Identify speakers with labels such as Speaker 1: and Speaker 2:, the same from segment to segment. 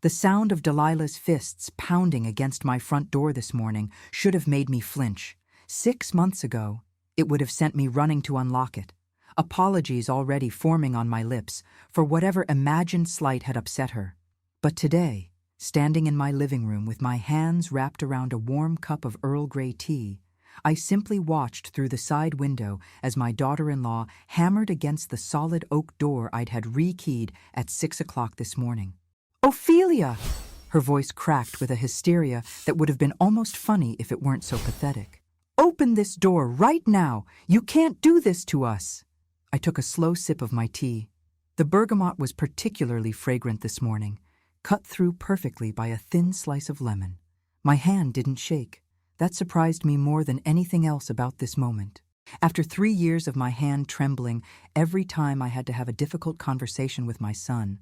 Speaker 1: The sound of Delilah's fists pounding against my front door this morning should have made me flinch. 6 months ago, it would have sent me running to unlock it. Apologies already forming on my lips for whatever imagined slight had upset her. But today, standing in my living room with my hands wrapped around a warm cup of Earl Grey tea, I simply watched through the side window as my daughter-in-law hammered against the solid oak door I'd had rekeyed at 6 o'clock this morning. "Ophelia!" Her voice cracked with a hysteria that would have been almost funny if it weren't so pathetic. "Open this door right now! You can't do this to us!" I took a slow sip of my tea. The bergamot was particularly fragrant this morning, cut through perfectly by a thin slice of lemon. My hand didn't shake. That surprised me more than anything else about this moment. After 3 years of my hand trembling every time I had to have a difficult conversation with my son,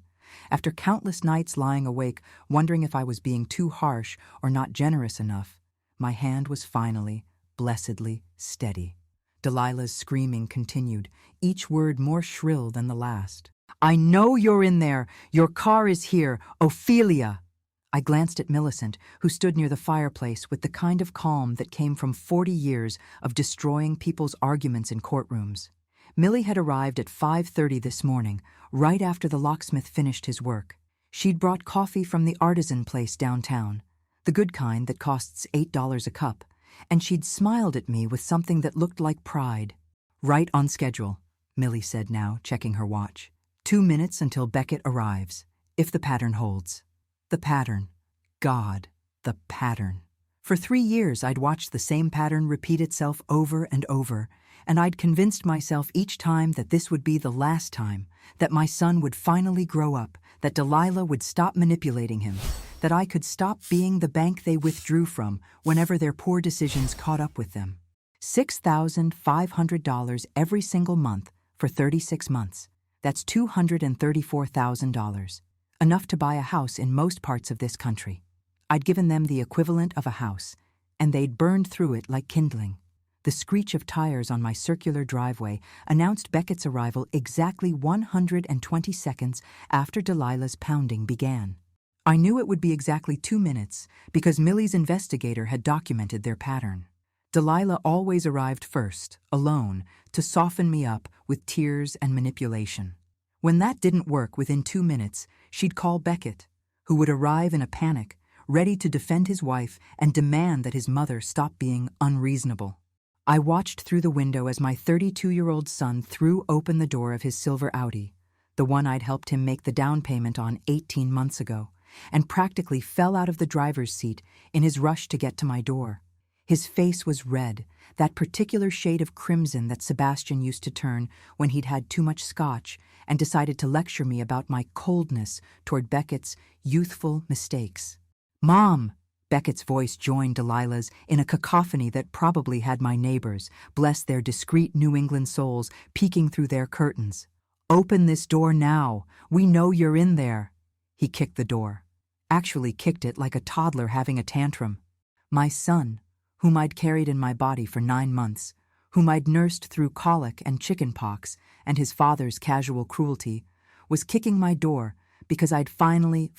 Speaker 1: after countless nights lying awake wondering if I was being too harsh or not generous enough, my hand was finally, blessedly, steady. Delilah's screaming continued, each word more shrill than the last. "I know you're in there! Your car is here! Ophelia!" I glanced at Millicent, who stood near the fireplace with the kind of calm that came from 40 years of destroying people's arguments in courtrooms. Millie had arrived at 5:30 this morning, right after the locksmith finished his work. She'd brought coffee from the artisan place downtown, the good kind that costs $8 a cup, and she'd smiled at me with something that looked like pride. "Right on schedule," Millie said now, checking her watch. 2 minutes until Beckett arrives, if the pattern holds. The pattern. God, the pattern. For 3 years I'd watched the same pattern repeat itself over and over, and I'd convinced myself each time that this would be the last time, that my son would finally grow up, that Delilah would stop manipulating him, that I could stop being the bank they withdrew from whenever their poor decisions caught up with them. $6,500 every single month for 36 months. That's $234,000. Enough to buy a house in most parts of this country. I'd given them the equivalent of a house, and they'd burned through it like kindling. The screech of tires on my circular driveway announced Beckett's arrival exactly 120 seconds after Delilah's pounding began. I knew it would be exactly 2 minutes because Millie's investigator had documented their pattern. Delilah always arrived first, alone, to soften me up with tears and manipulation. When that didn't work within 2 minutes, she'd call Beckett, who would arrive in a panic, ready to defend his wife and demand that his mother stop being unreasonable. I watched through the window as my 32-year-old son threw open the door of his silver Audi, the one I'd helped him make the down payment on 18 months ago, and practically fell out of the driver's seat in his rush to get to my door. His face was red, that particular shade of crimson that Sebastian used to turn when he'd had too much scotch and decided to lecture me about my coldness toward Beckett's youthful mistakes. "Mom!" Beckett's voice joined Delilah's in a cacophony that probably had my neighbors, bless their discreet New England souls, peeking through their curtains. "Open this door now! We know you're in there!" He kicked the door. Actually kicked it like a toddler having a tantrum. My son, whom I'd carried in my body for 9 months, whom I'd nursed through colic and chicken pox and his father's casual cruelty, was kicking my door because I'd finally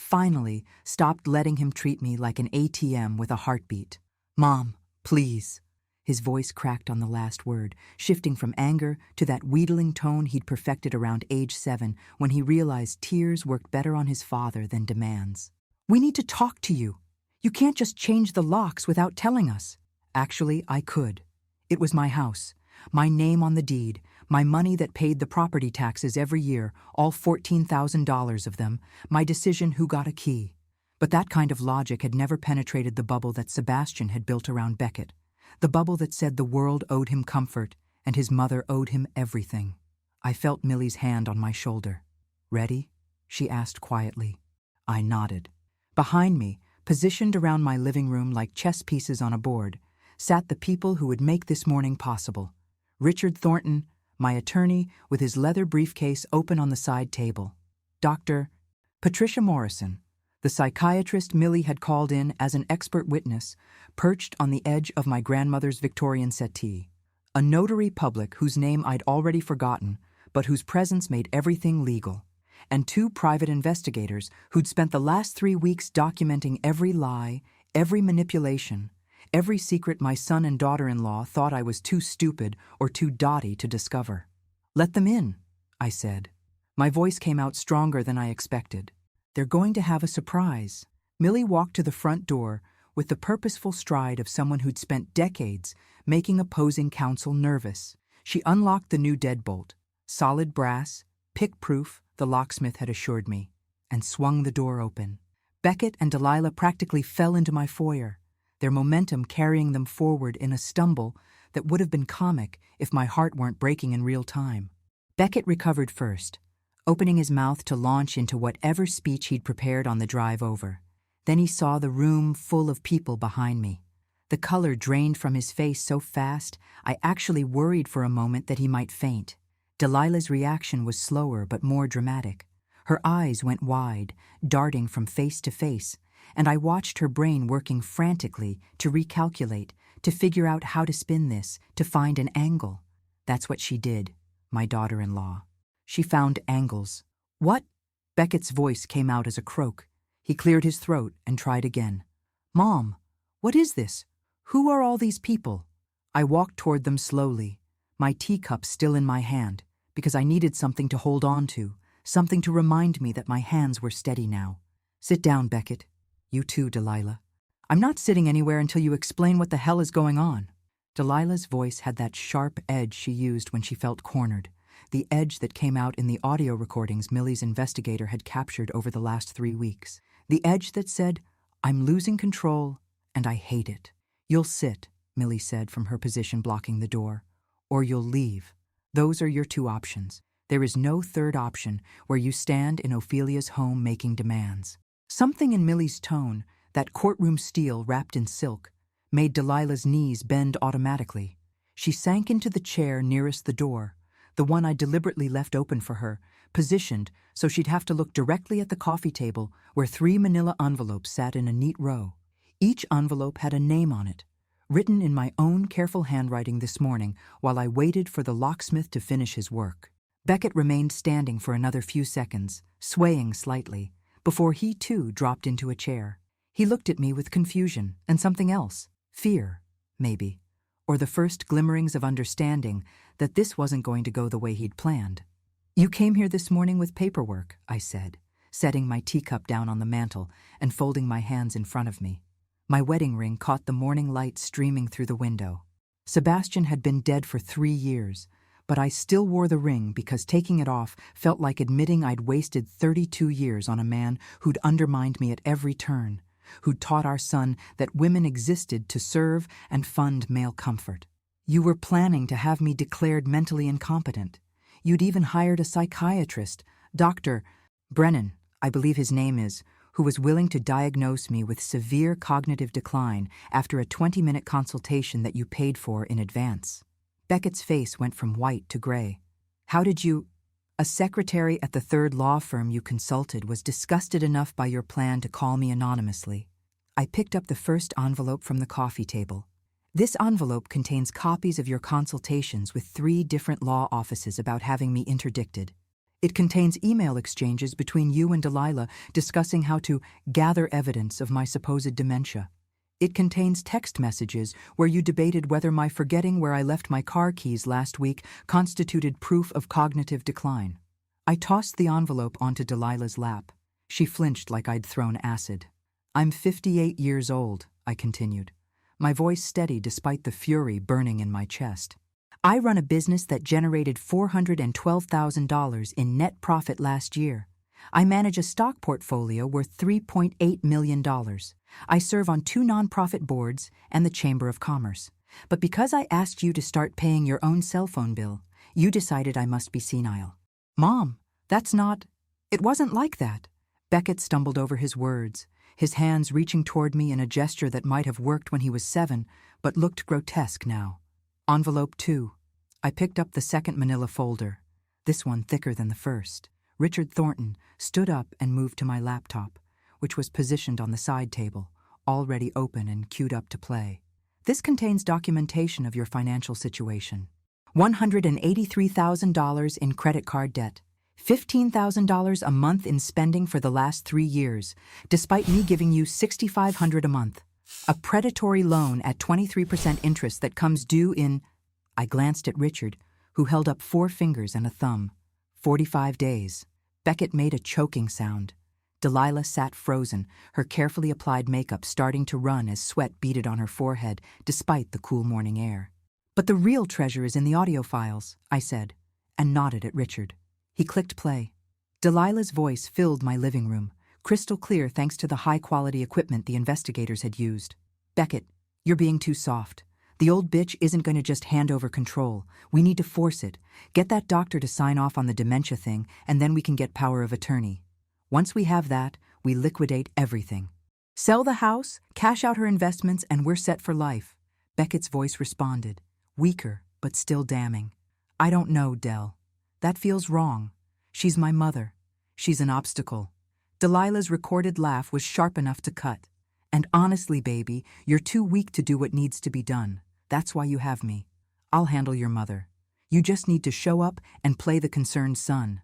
Speaker 1: stopped letting him treat me like an ATM with a heartbeat. "Mom, please." His voice cracked on the last word, shifting from anger to that wheedling tone he'd perfected around age 7 when he realized tears worked better on his father than demands. "We need to talk to you. You can't just change the locks without telling us." Actually, I could. It was my house, my name on the deed, my money that paid the property taxes every year, all $14,000 of them, my decision who got a key. But that kind of logic had never penetrated the bubble that Sebastian had built around Beckett, the bubble that said the world owed him comfort and his mother owed him everything. I felt Millie's hand on my shoulder. "Ready?" she asked quietly. I nodded. Behind me, positioned around my living room like chess pieces on a board, sat the people who would make this morning possible. Richard Thornton, my attorney, with his leather briefcase open on the side table. Dr. Patricia Morrison, the psychiatrist Millie had called in as an expert witness, perched on the edge of my grandmother's Victorian settee. A notary public whose name I'd already forgotten, but whose presence made everything legal. and 2 private investigators who'd spent the last 3 weeks documenting every lie, every manipulation, every secret my son and daughter-in-law thought I was too stupid or too dotty to discover. "Let them in," I said. My voice came out stronger than I expected. "They're going to have a surprise." Millie walked to the front door with the purposeful stride of someone who'd spent decades making opposing counsel nervous. She unlocked the new deadbolt, solid brass, pick-proof, the locksmith had assured me, and swung the door open. Beckett and Delilah practically fell into my foyer, their momentum carrying them forward in a stumble that would have been comic if my heart weren't breaking in real time. Beckett recovered first, opening his mouth to launch into whatever speech he'd prepared on the drive over. Then he saw the room full of people behind me. The color drained from his face so fast, I actually worried for a moment that he might faint. Delilah's reaction was slower but more dramatic. Her eyes went wide, darting from face to face, and I watched her brain working frantically to recalculate, to figure out how to spin this, to find an angle. That's what she did, my daughter-in-law. She found angles. "What?" Beckett's voice came out as a croak. He cleared his throat and tried again. "Mom, what is this? Who are all these people?" I walked toward them slowly, my teacup still in my hand, because I needed something to hold on to, something to remind me that my hands were steady now. "Sit down, Beckett. You too, Delilah. I'm not sitting anywhere until you explain what the hell is going on." Delilah's voice had that sharp edge she used when she felt cornered, the edge that came out in the audio recordings Millie's investigator had captured over the last 3 weeks. The edge that said, "I'm losing control, and I hate it." "You'll sit," Millie said from her position blocking the door, "or you'll leave. Those are your 2 options. There is no third option where you stand in Ophelia's home making demands." Something in Millie's tone, that courtroom steel wrapped in silk, made Delilah's knees bend automatically. She sank into the chair nearest the door, the one I deliberately left open for her, positioned so she'd have to look directly at the coffee table where 3 manila envelopes sat in a neat row. Each envelope had a name on it, written in my own careful handwriting this morning while I waited for the locksmith to finish his work. Beckett remained standing for another few seconds, swaying slightly, before he too dropped into a chair. He looked at me with confusion and something else, fear, maybe, or the first glimmerings of understanding that this wasn't going to go the way he'd planned. "You came here this morning with paperwork," I said, setting my teacup down on the mantel and folding my hands in front of me. My wedding ring caught the morning light streaming through the window. Sebastian had been dead for 3 years, but I still wore the ring because taking it off felt like admitting I'd wasted 32 years on a man who'd undermined me at every turn, who'd taught our son that women existed to serve and fund male comfort. "You were planning to have me declared mentally incompetent. You'd even hired a psychiatrist, Dr. Brennan, I believe his name is, who was willing to diagnose me with severe cognitive decline after a 20-minute consultation that you paid for in advance." Beckett's face went from white to gray. "How did you—" "A secretary at the 3rd law firm you consulted was disgusted enough by your plan to call me anonymously." I picked up the first envelope from the coffee table. "This envelope contains copies of your consultations with 3 different law offices about having me interdicted. It contains email exchanges between you and Delilah discussing how to gather evidence of my supposed dementia. It contains text messages where you debated whether my forgetting where I left my car keys last week constituted proof of cognitive decline." I tossed the envelope onto Delilah's lap. She flinched like I'd thrown acid. "I'm 58 years old," I continued, my voice steady despite the fury burning in my chest. "I run a business that generated $412,000 in net profit last year. I manage a stock portfolio worth $3.8 million. I serve on 2 nonprofit boards and the Chamber of Commerce. But because I asked you to start paying your own cell phone bill, you decided I must be senile." "Mom, that's not—" "It wasn't like that." Beckett stumbled over his words, his hands reaching toward me in a gesture that might have worked when he was 7, but looked grotesque now. "Envelope 2. I picked up the second manila folder, this one thicker than the first. Richard Thornton stood up and moved to my laptop, which was positioned on the side table, already open and queued up to play. "This contains documentation of your financial situation. $183,000 in credit card debt, $15,000 a month in spending for the last 3 years, despite me giving you $6,500 a month. A predatory loan at 23% interest that comes due in... I glanced at Richard, who held up 4 fingers and a thumb. 45 days. Beckett made a choking sound. Delilah sat frozen, her carefully applied makeup starting to run as sweat beaded on her forehead despite the cool morning air. "But the real treasure is in the audio files," I said, and nodded at Richard. He clicked play. Delilah's voice filled my living room, crystal clear thanks to the high-quality equipment the investigators had used. "Beckett, you're being too soft. The old bitch isn't going to just hand over control. We need to force it. Get that doctor to sign off on the dementia thing, and then we can get power of attorney. Once we have that, we liquidate everything. Sell the house, cash out her investments, and we're set for life." Beckett's voice responded, weaker but still damning. "I don't know, Del. That feels wrong. She's my mother. She's an obstacle." Delilah's recorded laugh was sharp enough to cut. "And honestly, baby, you're too weak to do what needs to be done. That's why you have me. I'll handle your mother. You just need to show up and play the concerned son."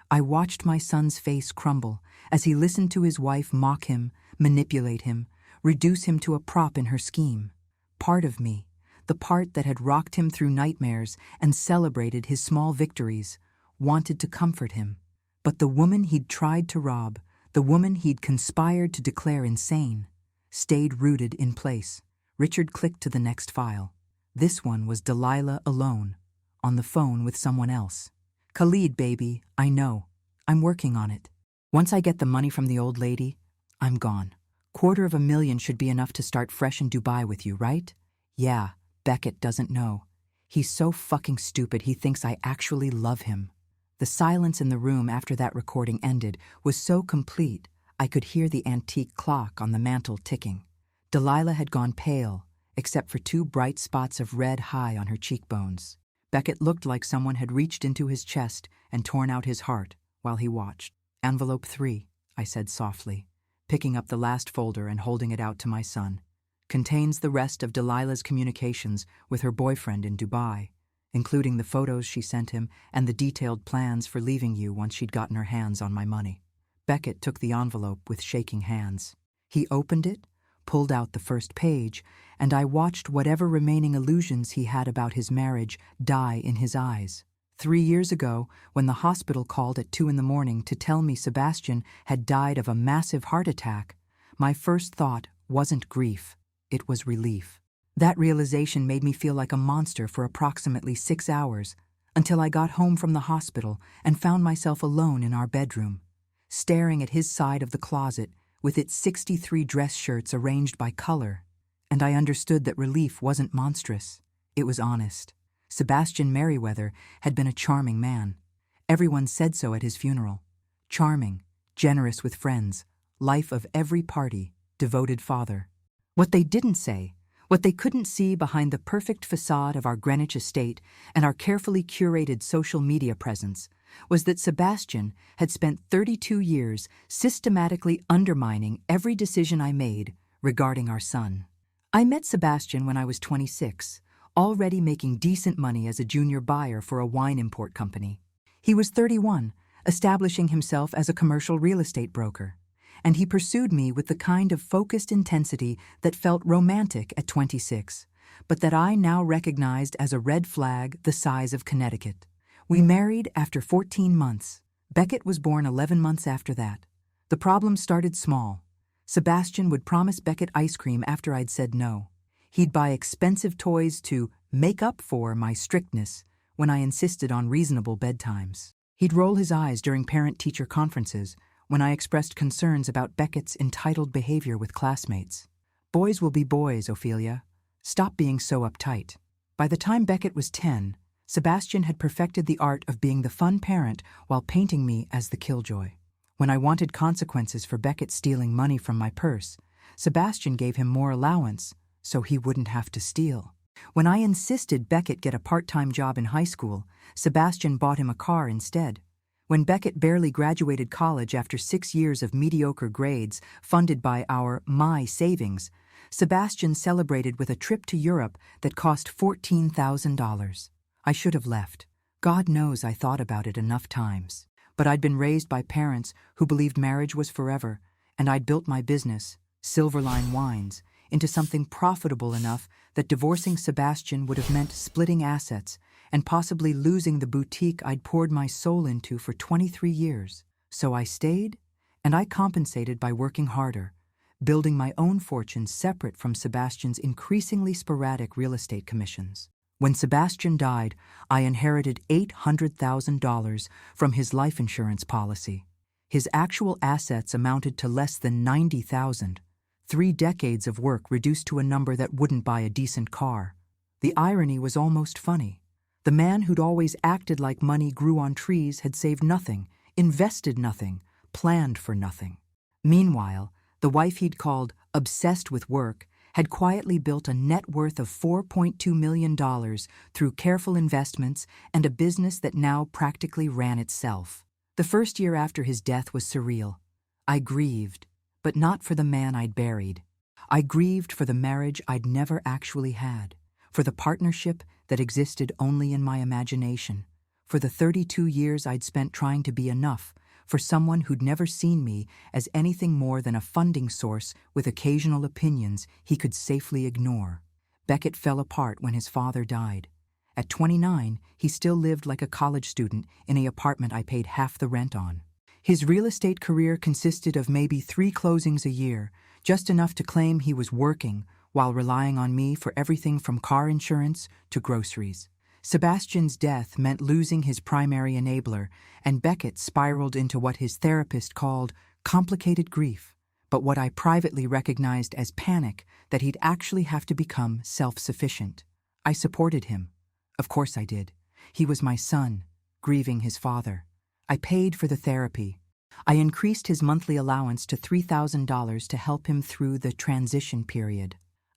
Speaker 1: I watched my son's face crumble as he listened to his wife mock him, manipulate him, reduce him to a prop in her scheme. Part of me, the part that had rocked him through nightmares and celebrated his small victories, wanted to comfort him. But the woman he'd tried to rob, the woman he'd conspired to declare insane, stayed rooted in place. Richard clicked to the next file. This one was Delilah alone, on the phone with someone else. "Khalid, baby, I know. I'm working on it. Once I get the money from the old lady, I'm gone. $250,000 should be enough to start fresh in Dubai with you, right?" "Yeah, Beckett doesn't know. He's so fucking stupid he thinks I actually love him." The silence in the room after that recording ended was so complete I could hear the antique clock on the mantel ticking. Delilah had gone pale, except for 2 bright spots of red high on her cheekbones. Beckett looked like someone had reached into his chest and torn out his heart while he watched. "Envelope 3, I said softly, picking up the last folder and holding it out to my son. "Contains the rest of Delilah's communications with her boyfriend in Dubai, including the photos she sent him and the detailed plans for leaving you once she'd gotten her hands on my money." Beckett took the envelope with shaking hands. He opened it, pulled out the first page, and I watched whatever remaining illusions he had about his marriage die in his eyes. 3 years ago, when the hospital called at 2 a.m. to tell me Sebastian had died of a massive heart attack, my first thought wasn't grief, it was relief. That realization made me feel like a monster for approximately 6 hours, until I got home from the hospital and found myself alone in our bedroom, staring at his side of the closet with its 63 dress shirts arranged by color, and I understood that relief wasn't monstrous, it was honest. Sebastian Merriweather had been a charming man. Everyone said so at his funeral. Charming, generous with friends, life of every party, devoted father. What they didn't say, what they couldn't see behind the perfect facade of our Greenwich estate and our carefully curated social media presence, was that Sebastian had spent 32 years systematically undermining every decision I made regarding our son. I met Sebastian when I was 26, already making decent money as a junior buyer for a wine import company. He was 31, establishing himself as a commercial real estate broker, and he pursued me with the kind of focused intensity that felt romantic at 26, but that I now recognized as a red flag the size of Connecticut. We married after 14 months. Beckett was born 11 months after that. The problem started small. Sebastian would promise Beckett ice cream after I'd said no. He'd buy expensive toys to make up for my strictness when I insisted on reasonable bedtimes. He'd roll his eyes during parent-teacher conferences when I expressed concerns about Beckett's entitled behavior with classmates. "Boys will be boys, Ophelia. Stop being so uptight." By the time Beckett was 10, Sebastian had perfected the art of being the fun parent while painting me as the killjoy. When I wanted consequences for Beckett stealing money from my purse, Sebastian gave him more allowance so he wouldn't have to steal. When I insisted Beckett get a part-time job in high school, Sebastian bought him a car instead. When Beckett barely graduated college after 6 years of mediocre grades funded by my savings, Sebastian celebrated with a trip to Europe that cost $14,000. I should have left. God knows I thought about it enough times. But I'd been raised by parents who believed marriage was forever, and I'd built my business, Silverline Wines, into something profitable enough that divorcing Sebastian would have meant splitting assets and possibly losing the boutique I'd poured my soul into for 23 years. So I stayed, and I compensated by working harder, building my own fortune separate from Sebastian's increasingly sporadic real estate commissions. When Sebastian died, I inherited $800,000 from his life insurance policy. His actual assets amounted to less than $90,000. 3 decades of work reduced to a number that wouldn't buy a decent car. The irony was almost funny. The man who'd always acted like money grew on trees had saved nothing, invested nothing, planned for nothing. Meanwhile, the wife he'd called obsessed with work had quietly built a net worth of $4.2 million through careful investments and a business that now practically ran itself. The first year after his death was surreal. I grieved, but not for the man I'd buried. I grieved for the marriage I'd never actually had, for the partnership that existed only in my imagination, for the 32 years I'd spent trying to be enough for someone who'd never seen me as anything more than a funding source with occasional opinions he could safely ignore. Beckett fell apart when his father died. At 29, he still lived like a college student in an apartment I paid half the rent on. His real estate career consisted of maybe 3 closings a year, just enough to claim he was working while relying on me for everything from car insurance to groceries. Sebastian's death meant losing his primary enabler, and Beckett spiraled into what his therapist called complicated grief, but what I privately recognized as panic that he'd actually have to become self-sufficient. I supported him. Of course I did. He was my son, grieving his father. I paid for the therapy. I increased his monthly allowance to $3,000 to help him through the transition period.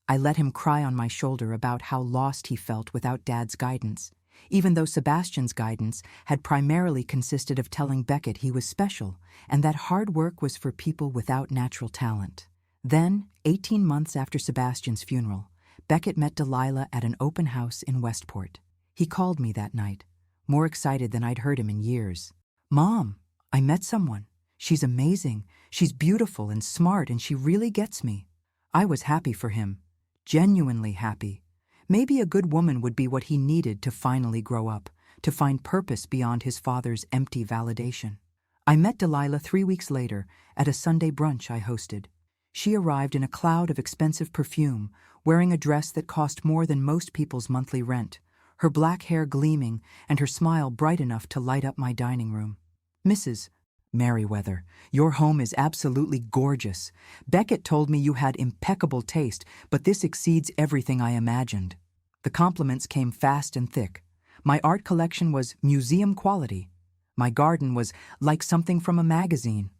Speaker 1: I let him cry on my shoulder about how lost he felt without Dad's guidance, even though Sebastian's guidance had primarily consisted of telling Beckett he was special and that hard work was for people without natural talent. Then, 18 months after Sebastian's funeral, Beckett met Delilah at an open house in Westport. He called me that night, more excited than I'd heard him in years. "Mom, I met someone. She's amazing. She's beautiful and smart, and she really gets me." I was happy for him. Genuinely happy. Maybe a good woman would be what he needed to finally grow up, to find purpose beyond his father's empty validation. I met Delilah 3 weeks later at a Sunday brunch I hosted. She arrived in a cloud of expensive perfume, wearing a dress that cost more than most people's monthly rent, her black hair gleaming and her smile bright enough to light up my dining room. "Mrs. Merriweather, your home is absolutely gorgeous. Beckett told me you had impeccable taste, but this exceeds everything I imagined." The compliments came fast and thick. My art collection was museum quality. My garden was like something from a magazine.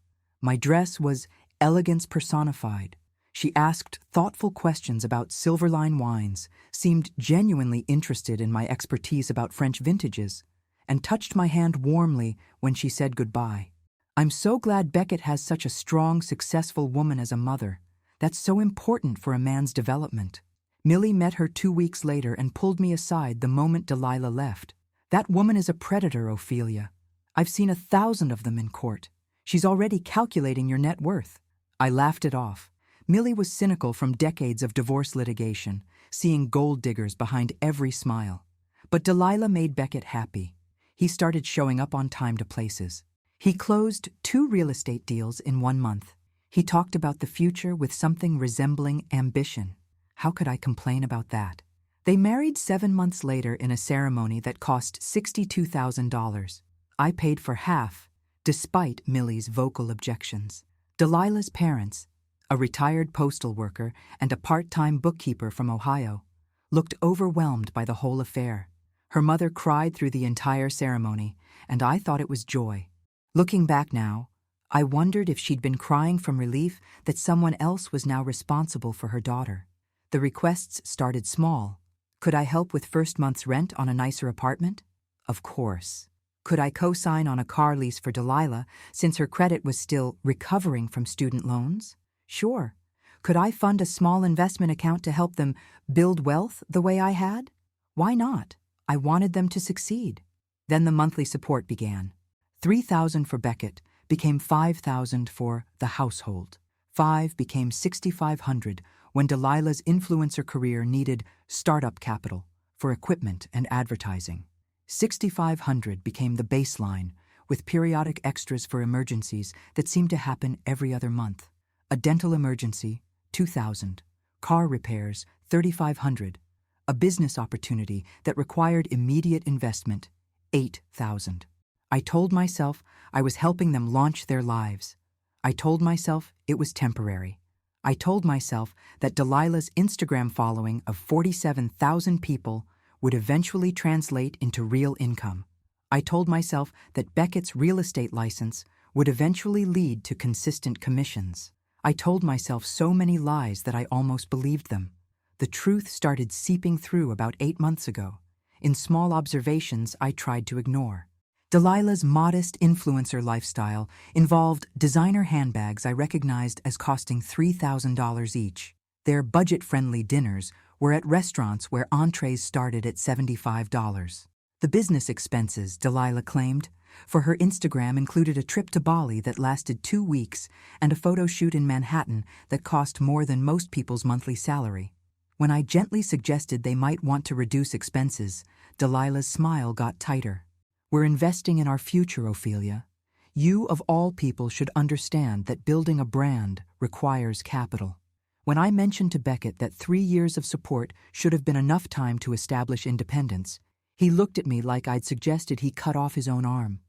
Speaker 1: My dress was elegance personified. She asked thoughtful questions about Silverline Wines, seemed genuinely interested in my expertise about French vintages, and touched my hand warmly when she said goodbye. "I'm so glad Beckett has such a strong, successful woman as a mother. That's so important for a man's development." Millie met her 2 weeks later and pulled me aside the moment Delilah left. "That woman is a predator, Ophelia. I've seen 1,000 of them in court. She's already calculating your net worth." I laughed it off. Millie was cynical from decades of divorce litigation, seeing gold diggers behind every smile. But Delilah made Beckett happy. He started showing up on time to places. He closed 2 real estate deals in 1 month. He talked about the future with something resembling ambition. How could I complain about that? They married 7 months later in a ceremony that cost $62,000. I paid for half, despite Millie's vocal objections. Delilah's parents, a retired postal worker and a part-time bookkeeper from Ohio, looked overwhelmed by the whole affair. Her mother cried through the entire ceremony, and I thought it was joy. Looking back now, I wondered if she'd been crying from relief that someone else was now responsible for her daughter. The requests started small. Could I help with first month's rent on a nicer apartment? Of course. Could I co-sign on a car lease for Delilah since her credit was still recovering from student loans? Sure. Could I fund a small investment account to help them build wealth the way I had? Why not? I wanted them to succeed. Then the monthly support began. $3,000 for Beckett became $5,000 for the household. 5 became $6,500 when Delilah's influencer career needed startup capital for equipment and advertising. $6,500 became the baseline, with periodic extras for emergencies that seemed to happen every other month. A dental emergency, $2,000. Car repairs, $3,500. A business opportunity that required immediate investment, $8,000. I told myself I was helping them launch their lives. I told myself it was temporary. I told myself that Delilah's Instagram following of 47,000 people would eventually translate into real income. I told myself that Beckett's real estate license would eventually lead to consistent commissions. I told myself so many lies that I almost believed them. The truth started seeping through about 8 months ago, in small observations I tried to ignore. Delilah's modest influencer lifestyle involved designer handbags I recognized as costing $3,000 each. Their budget-friendly dinners were at restaurants where entrees started at $75. The business expenses, Delilah claimed, for her Instagram included a trip to Bali that lasted 2 weeks and a photo shoot in Manhattan that cost more than most people's monthly salary. When I gently suggested they might want to reduce expenses, Delilah's smile got tighter. We're investing in our future, Ophelia. You, of all people, should understand that building a brand requires capital. When I mentioned to Beckett that 3 years of support should have been enough time to establish independence, he looked at me like I'd suggested he cut off his own arm.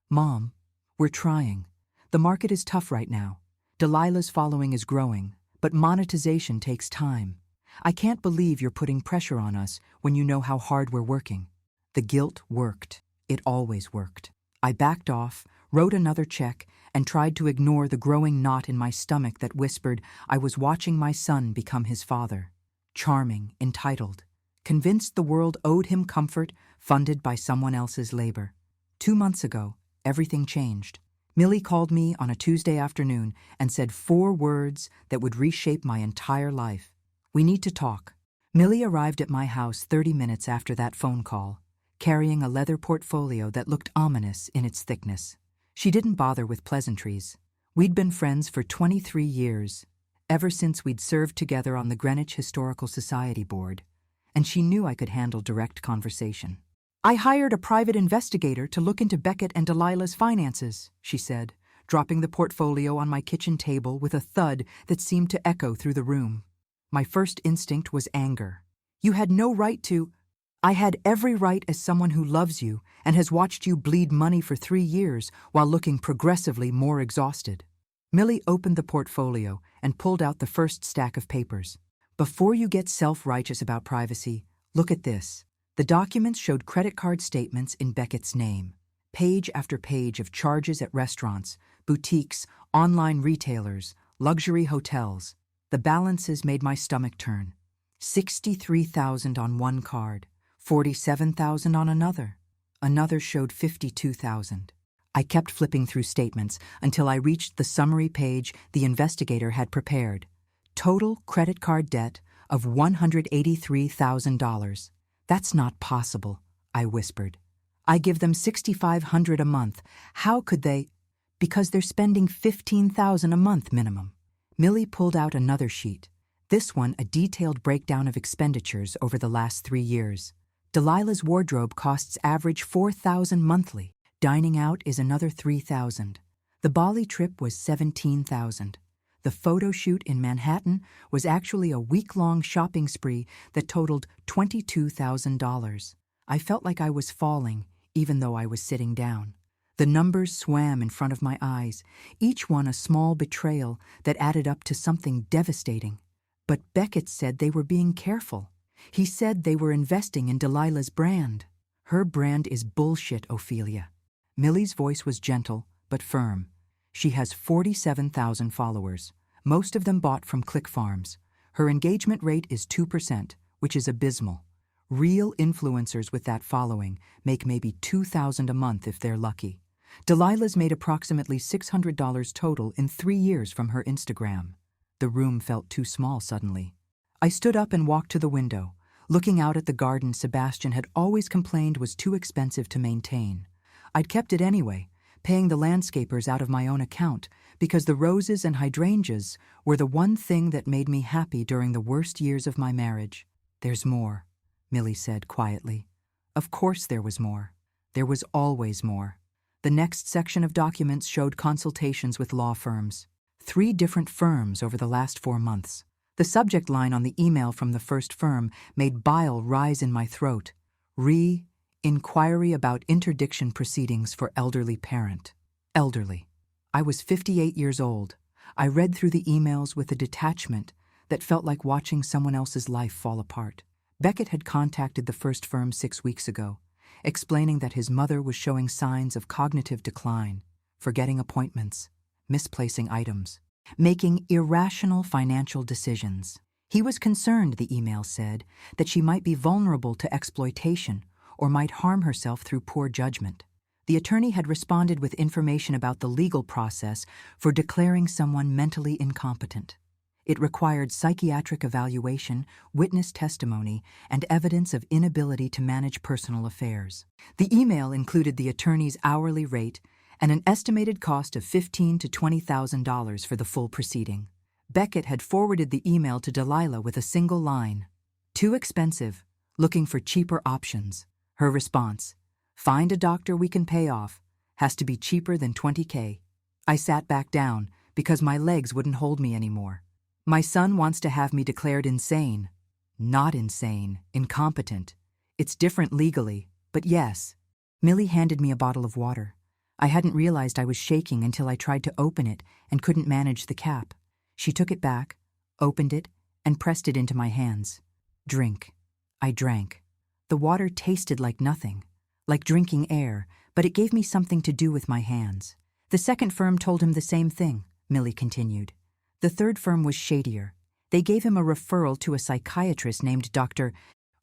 Speaker 1: Mom, we're trying. The market is tough right now. Delilah's following is growing, but monetization takes time. I can't believe you're putting pressure on us when you know how hard we're working. The guilt worked. It always worked. I backed off, wrote another check, and tried to ignore the growing knot in my stomach that whispered I was watching my son become his father. Charming, entitled, convinced the world owed him comfort funded by someone else's labor. 2 months ago, everything changed. Millie called me on a Tuesday afternoon and said 4 words that would reshape my entire life. We need to talk. Millie arrived at my house 30 minutes after that phone call, carrying a leather portfolio that looked ominous in its thickness. She didn't bother with pleasantries. We'd been friends for 23 years, ever since we'd served together on the Greenwich Historical Society board, and she knew I could handle direct conversation. I hired a private investigator to look into Beckett and Delilah's finances, she said, dropping the portfolio on my kitchen table with a thud that seemed to echo through the room. My first instinct was anger. You had no right to... I had every right as someone who loves you and has watched you bleed money for 3 years while looking progressively more exhausted. Millie opened the portfolio and pulled out the first stack of papers. Before you get self-righteous about privacy, look at this. The documents showed credit card statements in Beckett's name. Page after page of charges at restaurants, boutiques, online retailers, luxury hotels. The balances made my stomach turn. $63,000 on one card. $47,000 on another. Another showed $52,000. I kept flipping through statements until I reached the summary page the investigator had prepared. Total credit card debt of $183,000. That's not possible, I whispered. I give them $6,500 a month. How could they? Because they're spending $15,000 a month minimum. Millie pulled out another sheet. This one a detailed breakdown of expenditures over the last 3 years. Delilah's wardrobe costs average $4,000 monthly. Dining out is another $3,000. The Bali trip was $17,000. The photo shoot in Manhattan was actually a week-long shopping spree that totaled $22,000. I felt like I was falling, even though I was sitting down. The numbers swam in front of my eyes, each one a small betrayal that added up to something devastating. But Beckett said they were being careful. He said they were investing in Delilah's brand. Her brand is bullshit, Ophelia. Millie's voice was gentle, but firm. She has 47,000 followers. Most of them bought from ClickFarms. Her engagement rate is 2%, which is abysmal. Real influencers with that following make maybe $2,000 a month if they're lucky. Delilah's made approximately $600 total in 3 years from her Instagram. The room felt too small suddenly. I stood up and walked to the window, looking out at the garden Sebastian had always complained was too expensive to maintain. I'd kept it anyway, paying the landscapers out of my own account, because the roses and hydrangeas were the one thing that made me happy during the worst years of my marriage. "There's more," Millie said quietly. Of course there was more. There was always more. The next section of documents showed consultations with law firms. 3 different firms over the last 4 months. The subject line on the email from the first firm made bile rise in my throat. Inquiry about interdiction proceedings for elderly parent. Elderly. I was 58 years old. I read through the emails with a detachment that felt like watching someone else's life fall apart. Beckett had contacted the first firm 6 weeks ago, explaining that his mother was showing signs of cognitive decline, forgetting appointments, misplacing items, making irrational financial decisions. He was concerned, the email said, that she might be vulnerable to exploitation or might harm herself through poor judgment. The attorney had responded with information about the legal process for declaring someone mentally incompetent. It required psychiatric evaluation, witness testimony, and evidence of inability to manage personal affairs. The email included the attorney's hourly rate and an estimated cost of $15,000 to $20,000 for the full proceeding. Beckett had forwarded the email to Delilah with a single line. "Too expensive. Looking for cheaper options." Her response: "Find a doctor we can pay off. Has to be cheaper than $20,000. I sat back down because my legs wouldn't hold me anymore. My son wants to have me declared insane. Not insane, incompetent. It's different legally, but yes." Millie handed me a bottle of water. I hadn't realized I was shaking until I tried to open it and couldn't manage the cap. She took it back, opened it, and pressed it into my hands. "Drink." I drank. The water tasted like nothing, like drinking air, but it gave me something to do with my hands. The second firm told him the same thing, Millie continued. The third firm was shadier. They gave him a referral to a psychiatrist named Dr.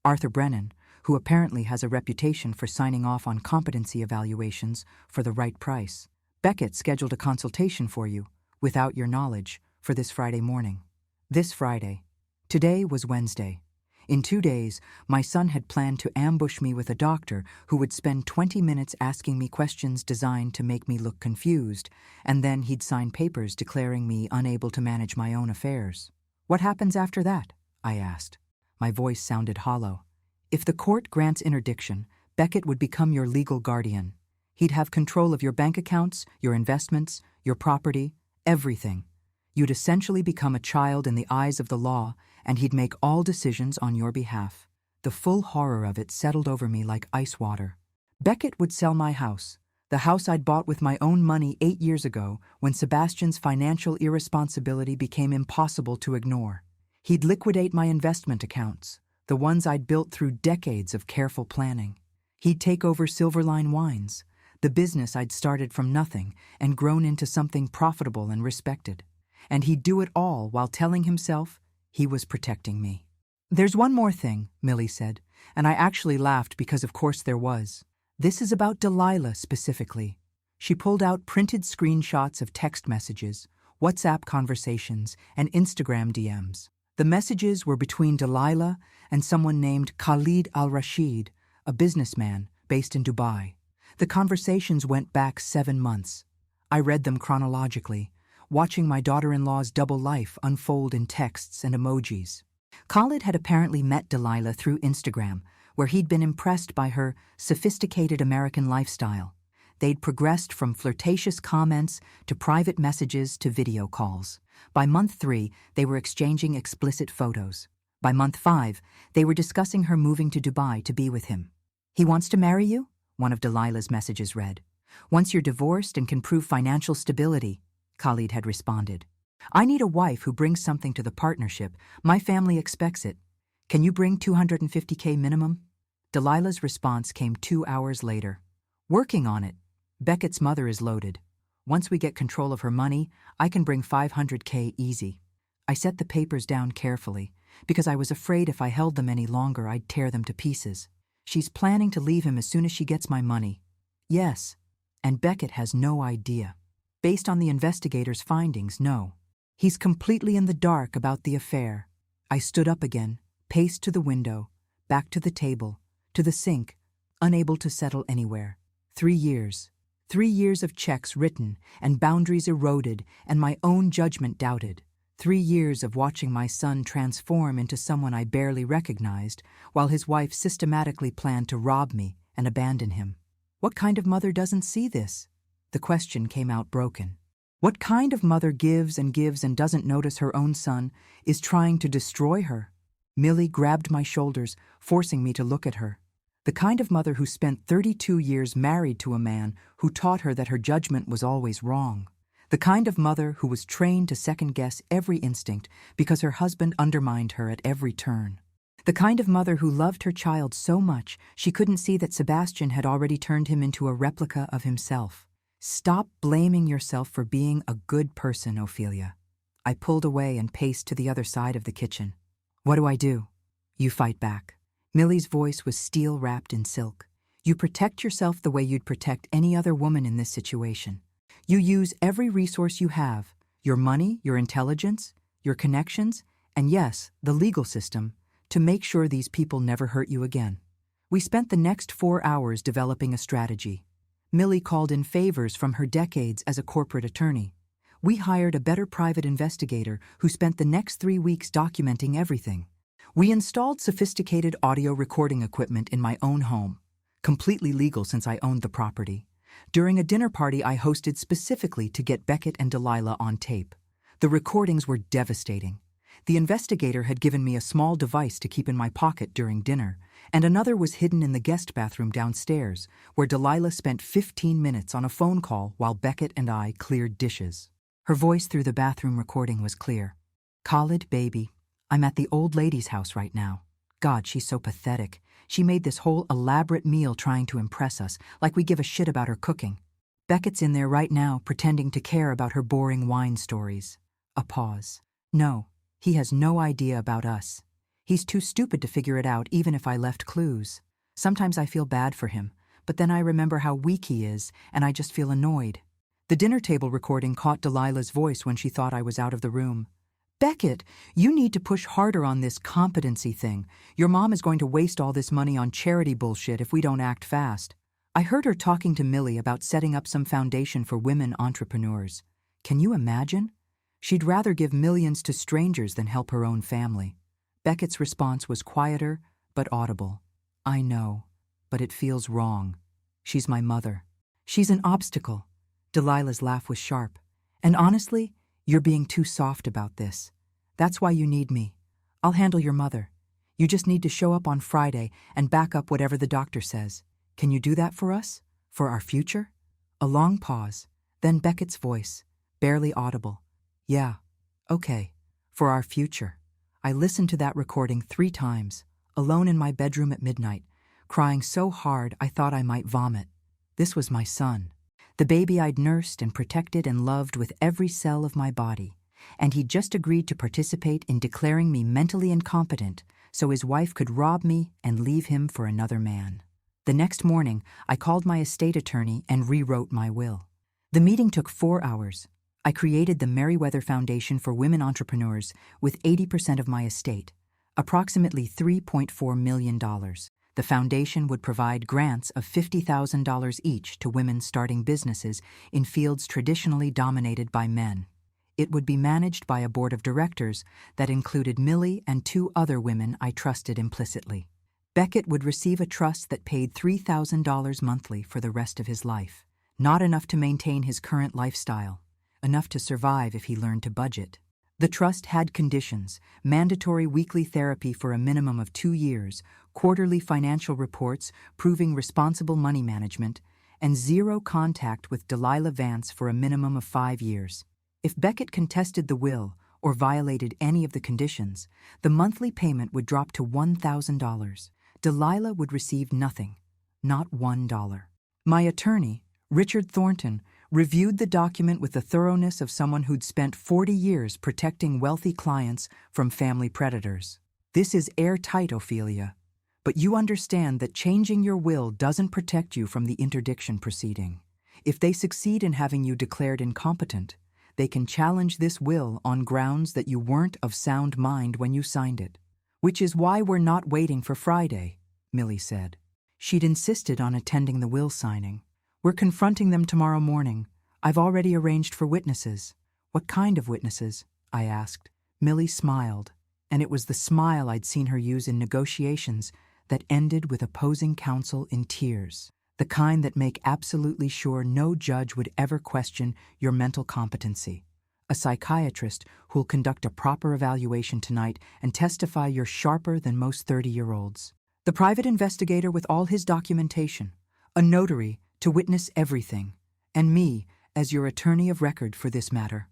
Speaker 1: Arthur Brennan, who apparently has a reputation for signing off on competency evaluations for the right price. "Beckett scheduled a consultation for you, without your knowledge, for this Friday morning." This Friday. Today was Wednesday. In 2 days, my son had planned to ambush me with a doctor who would spend 20 minutes asking me questions designed to make me look confused, and then he'd sign papers declaring me unable to manage my own affairs. "What happens after that?" I asked. My voice sounded hollow. "If the court grants interdiction, Beckett would become your legal guardian. He'd have control of your bank accounts, your investments, your property, everything. You'd essentially become a child in the eyes of the law, and he'd make all decisions on your behalf." The full horror of it settled over me like ice water. Beckett would sell my house, the house I'd bought with my own money 8 years ago when Sebastian's financial irresponsibility became impossible to ignore. He'd liquidate my investment accounts, the ones I'd built through decades of careful planning. He'd take over Silverline Wines, the business I'd started from nothing and grown into something profitable and respected. And he'd do it all while telling himself he was protecting me. "There's one more thing," Millie said, and I actually laughed because of course there was. "This is about Delilah specifically." She pulled out printed screenshots of text messages, WhatsApp conversations, and Instagram DMs. The messages were between Delilah and someone named Khalid Al-Rashid, a businessman based in Dubai. The conversations went back 7 months. I read them chronologically, watching my daughter-in-law's double life unfold in texts and emojis. Khalid had apparently met Delilah through Instagram, where he'd been impressed by her sophisticated American lifestyle. They'd progressed from flirtatious comments to private messages to video calls. By month 3, they were exchanging explicit photos. By month 5, they were discussing her moving to Dubai to be with him. "He wants to marry you?" one of Delilah's messages read. "Once you're divorced and can prove financial stability," Khalid had responded. "I need a wife who brings something to the partnership. My family expects it. Can you bring $250K minimum?" Delilah's response came 2 hours later. "Working on it. Beckett's mother is loaded. Once we get control of her money, I can bring $500K easy." I set the papers down carefully, because I was afraid if I held them any longer I'd tear them to pieces. "She's planning to leave him as soon as she gets my money." "Yes, and Beckett has no idea. Based on the investigators' findings, no. He's completely in the dark about the affair." I stood up again, paced to the window, back to the table, to the sink, unable to settle anywhere. 3 years. 3 years of checks written and boundaries eroded and my own judgment doubted. 3 years of watching my son transform into someone I barely recognized while his wife systematically planned to rob me and abandon him. What kind of mother doesn't see this? The question came out broken. What kind of mother gives and doesn't notice her own son is trying to destroy her? Millie grabbed my shoulders, forcing me to look at her. The kind of mother who spent 32 years married to a man who taught her that her judgment was always wrong. The kind of mother who was trained to second-guess every instinct because her husband undermined her at every turn. The kind of mother who loved her child so much she couldn't see that Sebastian had already turned him into a replica of himself. Stop blaming yourself for being a good person, Ophelia. I pulled away and paced to the other side of the kitchen. What do? You fight back. Millie's voice was steel-wrapped in silk. You protect yourself the way you'd protect any other woman in this situation. You use every resource you have, your money, your intelligence, your connections, and yes, the legal system, to make sure these people never hurt you again. We spent the next 4 hours developing a strategy. Millie called in favors from her decades as a corporate attorney. We hired a better private investigator who spent the next 3 weeks documenting everything. We installed sophisticated audio recording equipment in my own home, completely legal since I owned the property. During a dinner party I hosted specifically to get Beckett and Delilah on tape. The recordings were devastating. The investigator had given me a small device to keep in my pocket during dinner, and another was hidden in the guest bathroom downstairs, where Delilah spent 15 minutes on a phone call while Beckett and I cleared dishes. Her voice through the bathroom recording was clear. Khalid, baby, I'm at the old lady's house right now. God, she's so pathetic. She made this whole elaborate meal trying to impress us, like we give a shit about her cooking. Beckett's in there right now, pretending to care about her boring wine stories. A pause. No, he has no idea about us. He's too stupid to figure it out even if I left clues. Sometimes I feel bad for him, but then I remember how weak he is, and I just feel annoyed. The dinner table recording caught Delilah's voice when she thought I was out of the room. Beckett, you need to push harder on this competency thing. Your mom is going to waste all this money on charity bullshit if we don't act fast. I heard her talking to Millie about setting up some foundation for women entrepreneurs. Can you imagine? She'd rather give millions to strangers than help her own family. Beckett's response was quieter, but audible. I know, but it feels wrong. She's my mother. She's an obstacle. Delilah's laugh was sharp. And honestly, you're being too soft about this. That's why you need me. I'll handle your mother. You just need to show up on Friday and back up whatever the doctor says. Can you do that for us? For our future? A long pause, then Beckett's voice, barely audible. Yeah, okay, for our future. I listened to that recording 3 times, alone in my bedroom at midnight, crying so hard I thought I might vomit. This was my son. The baby I'd nursed and protected and loved with every cell of my body, and he'd just agreed to participate in declaring me mentally incompetent so his wife could rob me and leave him for another man. The next morning, I called my estate attorney and rewrote my will. The meeting took 4 hours. I created the Merriweather Foundation for Women Entrepreneurs with 80% of my estate, approximately $3.4 million. The foundation would provide grants of $50,000 each to women starting businesses in fields traditionally dominated by men. It would be managed by a board of directors that included Millie and 2 other women I trusted implicitly. Beckett would receive a trust that paid $3,000 monthly for the rest of his life. Not enough to maintain his current lifestyle, enough to survive if he learned to budget. The trust had conditions: mandatory weekly therapy for a minimum of 2 years, quarterly financial reports proving responsible money management, and 0 contact with Delilah Vance for a minimum of 5 years. If Beckett contested the will or violated any of the conditions, the monthly payment would drop to $1,000. Delilah would receive nothing, not $1. My attorney, Richard Thornton, reviewed the document with the thoroughness of someone who'd spent 40 years protecting wealthy clients from family predators. This is airtight, Ophelia. But you understand that changing your will doesn't protect you from the interdiction proceeding. If they succeed in having you declared incompetent, they can challenge this will on grounds that you weren't of sound mind when you signed it. Which is why we're not waiting for Friday, Millie said. She'd insisted on attending the will signing. We're confronting them tomorrow morning. I've already arranged for witnesses. What kind of witnesses? I asked. Millie smiled, and it was the smile I'd seen her use in negotiations that ended with opposing counsel in tears. The kind that make absolutely sure no judge would ever question your mental competency. A psychiatrist who'll conduct a proper evaluation tonight and testify you're sharper than most 30-year-olds. The private investigator with all his documentation. A notary to witness everything. And me as your attorney of record for this matter.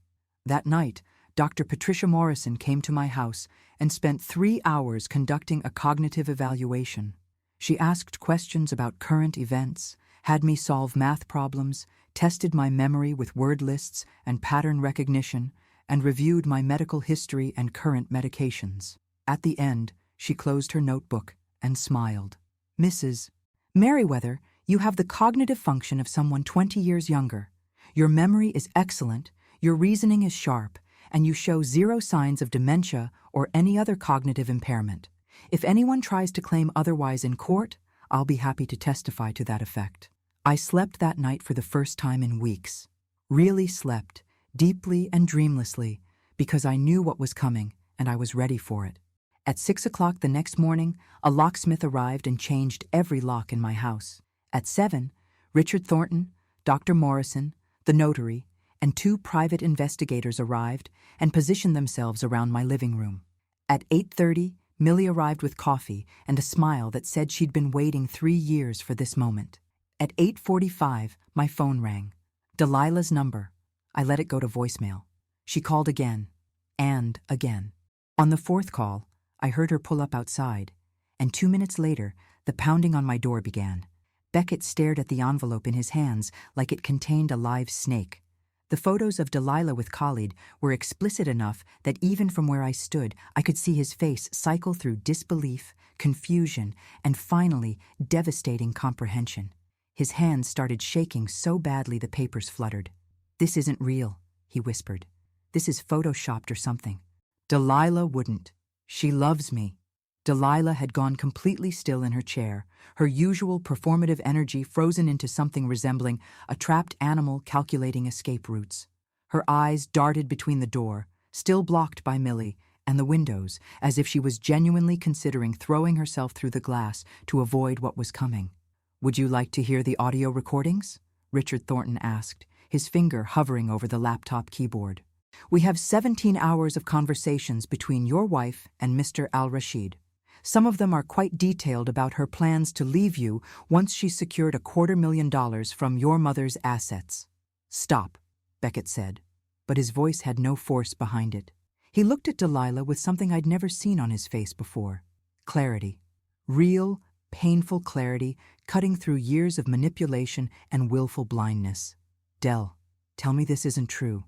Speaker 1: That night, Dr. Patricia Morrison came to my house and spent 3 hours conducting a cognitive evaluation. She asked questions about current events, had me solve math problems, tested my memory with word lists and pattern recognition, and reviewed my medical history and current medications. At the end, she closed her notebook and smiled. Mrs. Merriweather, you have the cognitive function of someone 20 years younger. Your memory is excellent, your reasoning is sharp, and you show 0 signs of dementia or any other cognitive impairment. If anyone tries to claim otherwise in court, I'll be happy to testify to that effect. I slept that night for the first time in weeks. Really slept, deeply and dreamlessly, because I knew what was coming and I was ready for it. At 6 o'clock the next morning, a locksmith arrived and changed every lock in my house. At 7, Richard Thornton, Dr. Morrison, the notary, and 2 private investigators arrived and positioned themselves around my living room. At 8:30, Millie arrived with coffee and a smile that said she'd been waiting 3 years for this moment. At 8:45, my phone rang. Delilah's number. I let it go to voicemail. She called again, and again. On the 4th call, I heard her pull up outside, and 2 minutes later, the pounding on my door began. Beckett stared at the envelope in his hands like it contained a live snake. The photos of Delilah with Khalid were explicit enough that even from where I stood, I could see his face cycle through disbelief, confusion, and finally, devastating comprehension. His hands started shaking so badly the papers fluttered. "This isn't real," he whispered. "This is photoshopped or something." Delilah wouldn't. She loves me. Delilah had gone completely still in her chair, her usual performative energy frozen into something resembling a trapped animal calculating escape routes. Her eyes darted between the door, still blocked by Millie, and the windows, as if she was genuinely considering throwing herself through the glass to avoid what was coming. "Would you like to hear the audio recordings?" Richard Thornton asked, his finger hovering over the laptop keyboard. "We have 17 hours of conversations between your wife and Mr. Al-Rashid. Some of them are quite detailed about her plans to leave you once she's secured $250,000 from your mother's assets." "Stop," Beckett said, but his voice had no force behind it. He looked at Delilah with something I'd never seen on his face before. Clarity. Real, painful clarity cutting through years of manipulation and willful blindness. "Del, tell me this isn't true.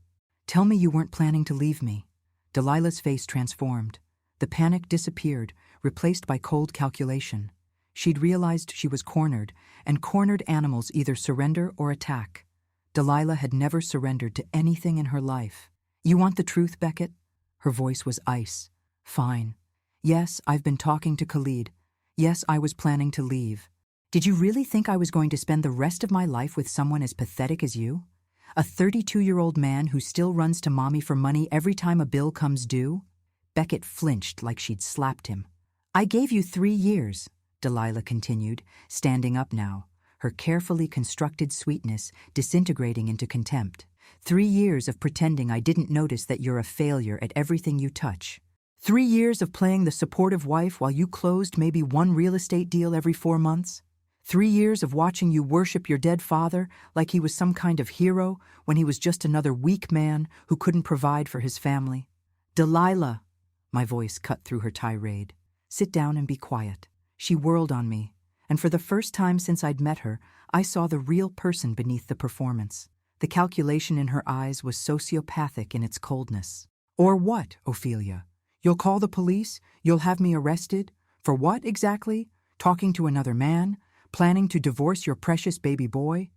Speaker 1: Tell me you weren't planning to leave me." Delilah's face transformed. The panic disappeared, replaced by cold calculation. She'd realized she was cornered, and cornered animals either surrender or attack. Delilah had never surrendered to anything in her life. "You want the truth, Beckett?" Her voice was ice. "Fine. Yes, I've been talking to Khalid. Yes, I was planning to leave. Did you really think I was going to spend the rest of my life with someone as pathetic as you? A 32-year-old man who still runs to mommy for money every time a bill comes due?" Beckett flinched like she'd slapped him. "I gave you 3 years, Delilah continued, standing up now, her carefully constructed sweetness disintegrating into contempt. 3 years of pretending I didn't notice that you're a failure at everything you touch. 3 years of playing the supportive wife while you closed maybe 1 real estate deal every 4 months. 3 years of watching you worship your dead father like he was some kind of hero when he was just another weak man who couldn't provide for his family. Delilah!" My voice cut through her tirade. "Sit down and be quiet." She whirled on me, and for the first time since I'd met her, I saw the real person beneath the performance. The calculation in her eyes was sociopathic in its coldness. "Or what, Ophelia? You'll call the police? You'll have me arrested? For what, exactly? Talking to another man? Planning to divorce your precious baby boy?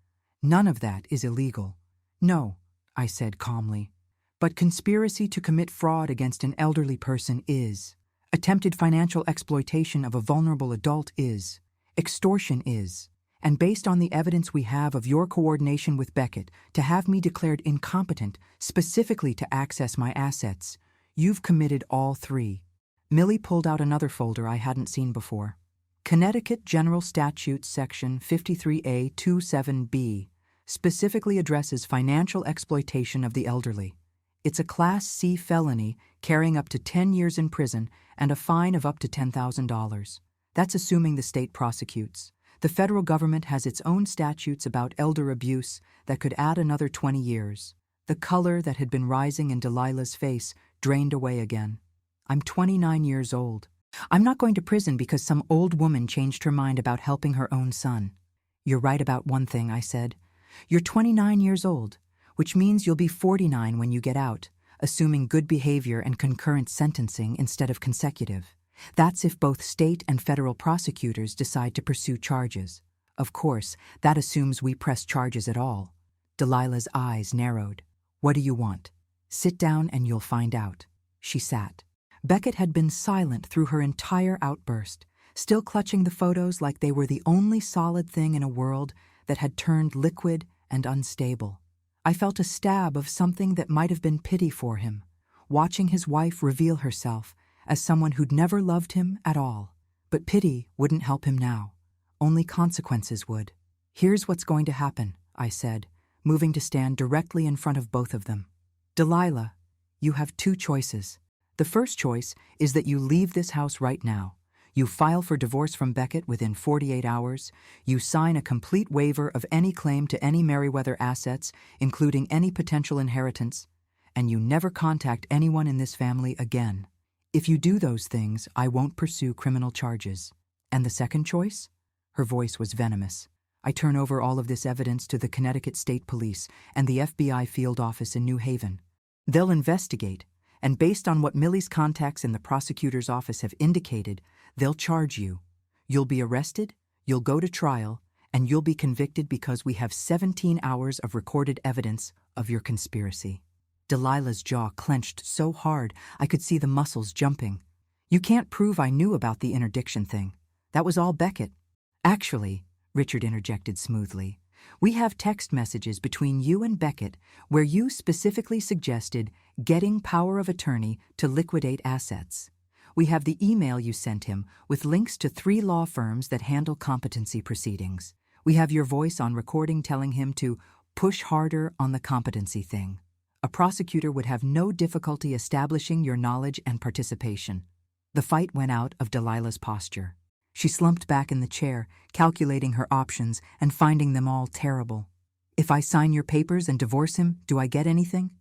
Speaker 1: None of that is illegal." "No," I said calmly. "But conspiracy to commit fraud against an elderly person is. Attempted financial exploitation of a vulnerable adult is. Extortion is. And based on the evidence we have of your coordination with Beckett to have me declared incompetent specifically to access my assets, you've committed all three. Millie pulled out another folder I hadn't seen before. Connecticut General Statutes Section 53A-27B specifically addresses financial exploitation of the elderly. It's a Class C felony carrying up to 10 years in prison and a fine of up to $10,000. That's assuming the state prosecutes. The federal government has its own statutes about elder abuse that could add another 20 years. The color that had been rising in Delilah's face drained away again. I'm 29 years old. I'm not going to prison because some old woman changed her mind about helping her own son. You're right about one thing, I said. You're 29 years old, which means you'll be 49 when you get out, assuming good behavior and concurrent sentencing instead of consecutive. That's if both state and federal prosecutors decide to pursue charges. Of course, that assumes we press charges at all. Delilah's eyes narrowed. What do you want? Sit down and you'll find out. She sat. Beckett had been silent through her entire outburst, still clutching the photos like they were the only solid thing in a world that had turned liquid and unstable. I felt a stab of something that might have been pity for him, watching his wife reveal herself as someone who'd never loved him at all. But pity wouldn't help him now. Only consequences would. Here's what's going to happen, I said, moving to stand directly in front of both of them. Delilah, you have two choices. The first choice is that you leave this house right now. You file for divorce from Beckett within 48 hours. You sign a complete waiver of any claim to any Merriweather assets, including any potential inheritance, and you never contact anyone in this family again. If you do those things, I won't pursue criminal charges. And the second choice? Her voice was venomous. I turn over all of this evidence to the Connecticut State Police and the FBI field office in New Haven. They'll investigate, and based on what Millie's contacts in the prosecutor's office have indicated, they'll charge you. You'll be arrested, you'll go to trial, and you'll be convicted because we have 17 hours of recorded evidence of your conspiracy. Delilah's jaw clenched so hard I could see the muscles jumping. You can't prove I knew about the interdiction thing. That was all Beckett. Actually, Richard interjected smoothly, we have text messages between you and Beckett where you specifically suggested getting power of attorney to liquidate assets. We have the email you sent him with links to 3 law firms that handle competency proceedings. We have your voice on recording telling him to push harder on the competency thing. A prosecutor would have no difficulty establishing your knowledge and participation. The fight went out of Delilah's posture. She slumped back in the chair, calculating her options and finding them all terrible. If I sign your papers and divorce him, do I get anything?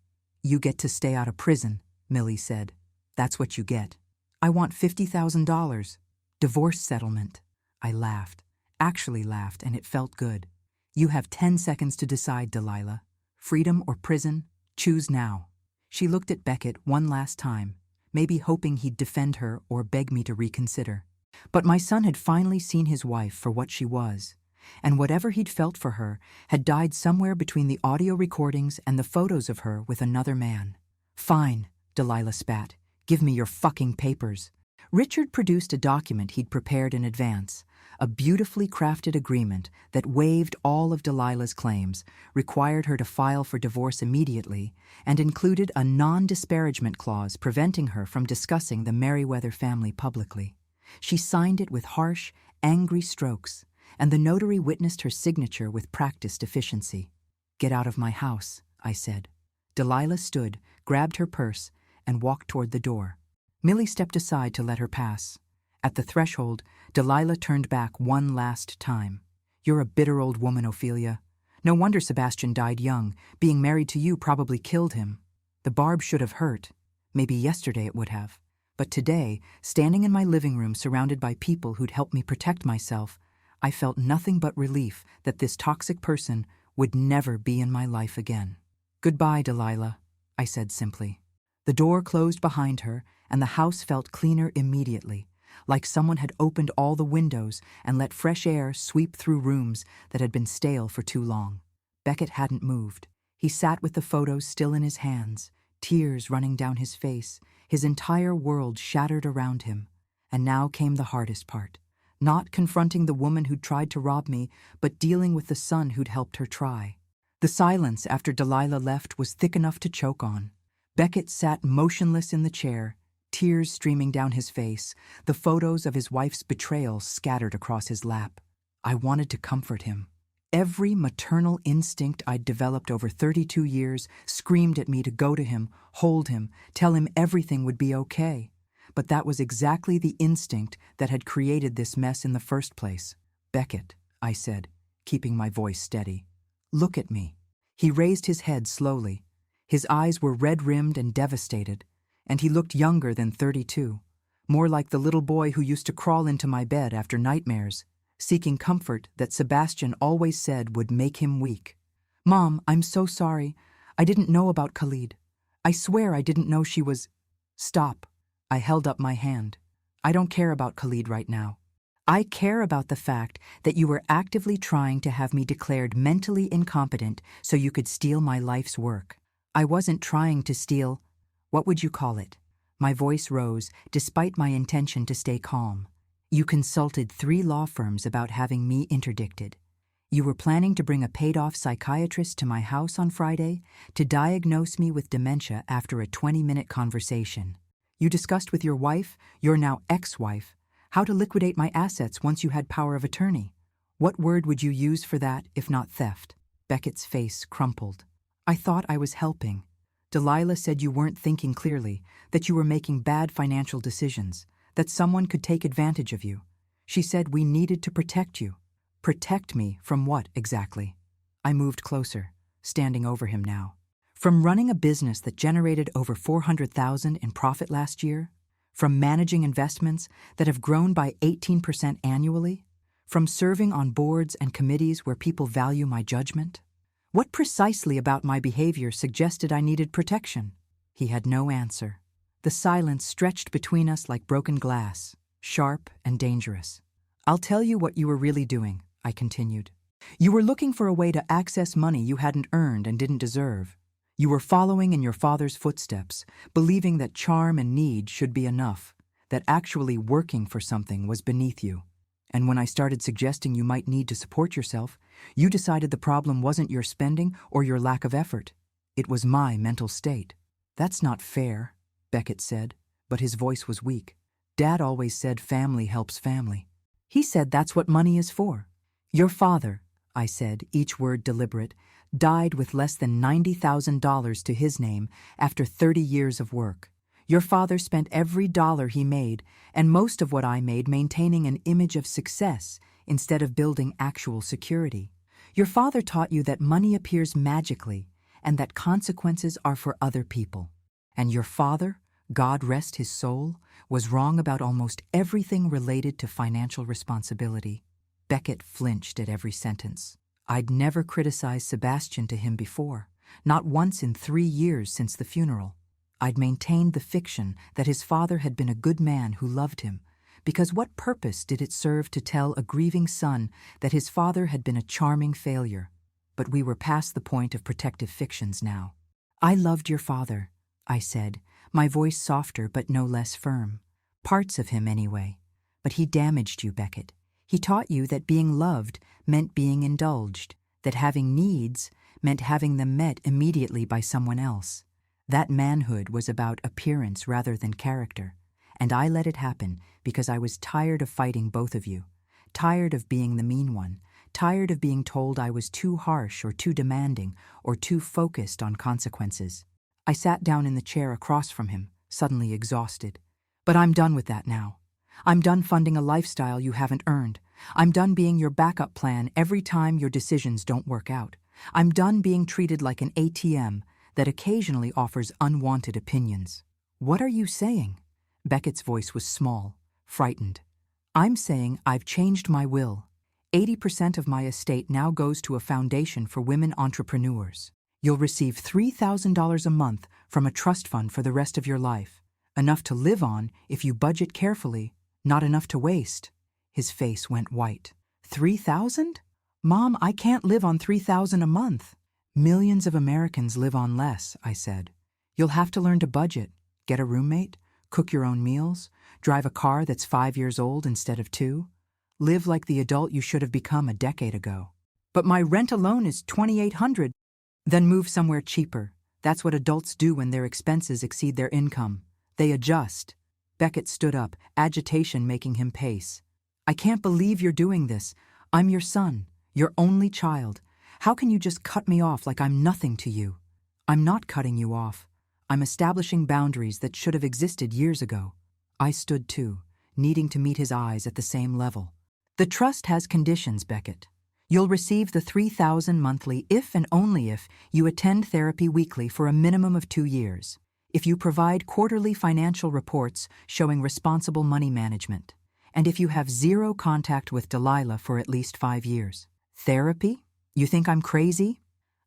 Speaker 1: You get to stay out of prison, Millie said. That's what you get. I want $50,000. Divorce settlement. I laughed. Actually laughed, and it felt good. You have 10 seconds to decide, Delilah. Freedom or prison? Choose now. She looked at Beckett one last time, maybe hoping he'd defend her or beg me to reconsider. But my son had finally seen his wife for what she was, and whatever he'd felt for her had died somewhere between the audio recordings and the photos of her with another man. Fine, Delilah spat. Give me your fucking papers. Richard produced a document he'd prepared in advance, a beautifully crafted agreement that waived all of Delilah's claims, required her to file for divorce immediately, and included a non-disparagement clause preventing her from discussing the Merriweather family publicly. She signed it with harsh, angry strokes, and the notary witnessed her signature with practiced efficiency. Get out of my house, I said. Delilah stood, grabbed her purse, and walked toward the door. Millie stepped aside to let her pass. At the threshold, Delilah turned back one last time. You're a bitter old woman, Ophelia. No wonder Sebastian died young. Being married to you probably killed him. The barb should have hurt. Maybe yesterday it would have. But today, standing in my living room surrounded by people who'd helped me protect myself, I felt nothing but relief that this toxic person would never be in my life again. Goodbye, Delilah, I said simply. The door closed behind her, and the house felt cleaner immediately, like someone had opened all the windows and let fresh air sweep through rooms that had been stale for too long. Beckett hadn't moved. He sat with the photos still in his hands, tears running down his face, his entire world shattered around him. And now came the hardest part. Not confronting the woman who'd tried to rob me, but dealing with the son who'd helped her try. The silence after Delilah left was thick enough to choke on. Beckett sat motionless in the chair, tears streaming down his face, the photos of his wife's betrayal scattered across his lap. I wanted to comfort him. Every maternal instinct I'd developed over 32 years screamed at me to go to him, hold him, tell him everything would be okay. But that was exactly the instinct that had created this mess in the first place. "Beckett," I said, keeping my voice steady. "Look at me." He raised his head slowly. His eyes were red-rimmed and devastated, and he looked younger than 32, more like the little boy who used to crawl into my bed after nightmares, seeking comfort that Sebastian always said would make him weak. "Mom, I'm so sorry. I didn't know about Khalid. I swear I didn't know she was—" "Stop." I held up my hand. "I don't care about Khalid right now. I care about the fact that you were actively trying to have me declared mentally incompetent so you could steal my life's work. I wasn't trying to steal— what would you call it?" My voice rose, despite my intention to stay calm. "You consulted 3 law firms about having me interdicted. You were planning to bring a paid-off psychiatrist to my house on Friday to diagnose me with dementia after a 20-minute conversation. You discussed with your wife, your now ex-wife, how to liquidate my assets once you had power of attorney. What word would you use for that if not theft?" Beckett's face crumpled. "I thought I was helping. Delilah said you weren't thinking clearly, that you were making bad financial decisions, that someone could take advantage of you. She said we needed to protect you." "Protect me from what exactly?" I moved closer, standing over him now. "From running a business that generated over $400,000 in profit last year? From managing investments that have grown by 18% annually? From serving on boards and committees where people value my judgment? What precisely about my behavior suggested I needed protection?" He had no answer. The silence stretched between us like broken glass, sharp and dangerous. "I'll tell you what you were really doing," I continued. "You were looking for a way to access money you hadn't earned and didn't deserve. You were following in your father's footsteps, believing that charm and need should be enough, that actually working for something was beneath you. And when I started suggesting you might need to support yourself, you decided the problem wasn't your spending or your lack of effort. It was my mental state." "That's not fair," Beckett said, but his voice was weak. "Dad always said family helps family. He said that's what money is for." "Your father," I said, each word deliberate, "died with less than $90,000 to his name after 30 years of work. Your father spent every dollar he made, and most of what I made, maintaining an image of success instead of building actual security. Your father taught you that money appears magically and that consequences are for other people. And your father, God rest his soul, was wrong about almost everything related to financial responsibility." Beckett flinched at every sentence. I'd never criticized Sebastian to him before, not once in 3 years since the funeral. I'd maintained the fiction that his father had been a good man who loved him, because what purpose did it serve to tell a grieving son that his father had been a charming failure? But we were past the point of protective fictions now. "I loved your father," I said, my voice softer but no less firm. "Parts of him anyway. But he damaged you, Beckett. He taught you that being loved meant being indulged, that having needs meant having them met immediately by someone else. That manhood was about appearance rather than character, and I let it happen because I was tired of fighting both of you, tired of being the mean one, tired of being told I was too harsh or too demanding or too focused on consequences." I sat down in the chair across from him, suddenly exhausted. "But I'm done with that now. I'm done funding a lifestyle you haven't earned. I'm done being your backup plan every time your decisions don't work out. I'm done being treated like an ATM that occasionally offers unwanted opinions." "What are you saying?" Beckett's voice was small, frightened. "I'm saying I've changed my will. 80% of my estate now goes to a foundation for women entrepreneurs. You'll receive $3,000 a month from a trust fund for the rest of your life. Enough to live on if you budget carefully, not enough to waste." His face went white. "3,000? Mom, I can't live on $3,000 a month." "Millions of Americans live on less," I said. "You'll have to learn to budget, get a roommate, cook your own meals, drive a car that's 5 years old instead of 2. Live like the adult you should have become a decade ago. But my rent alone is $2,800. Then move somewhere cheaper. That's what adults do when their expenses exceed their income. They adjust. Beckett stood up, agitation making him pace. I can't believe you're doing this. I'm your son, your only child. How can you just cut me off like I'm nothing to you? I'm not cutting you off. I'm establishing boundaries that should have existed years ago. I stood too, needing to meet his eyes at the same level. The trust has conditions, Beckett. You'll receive the $3,000 monthly if and only if you attend therapy weekly for a minimum of 2 years. If you provide quarterly financial reports showing responsible money management, and if you have 0 contact with Delilah for at least 5 years. Therapy? You think I'm crazy?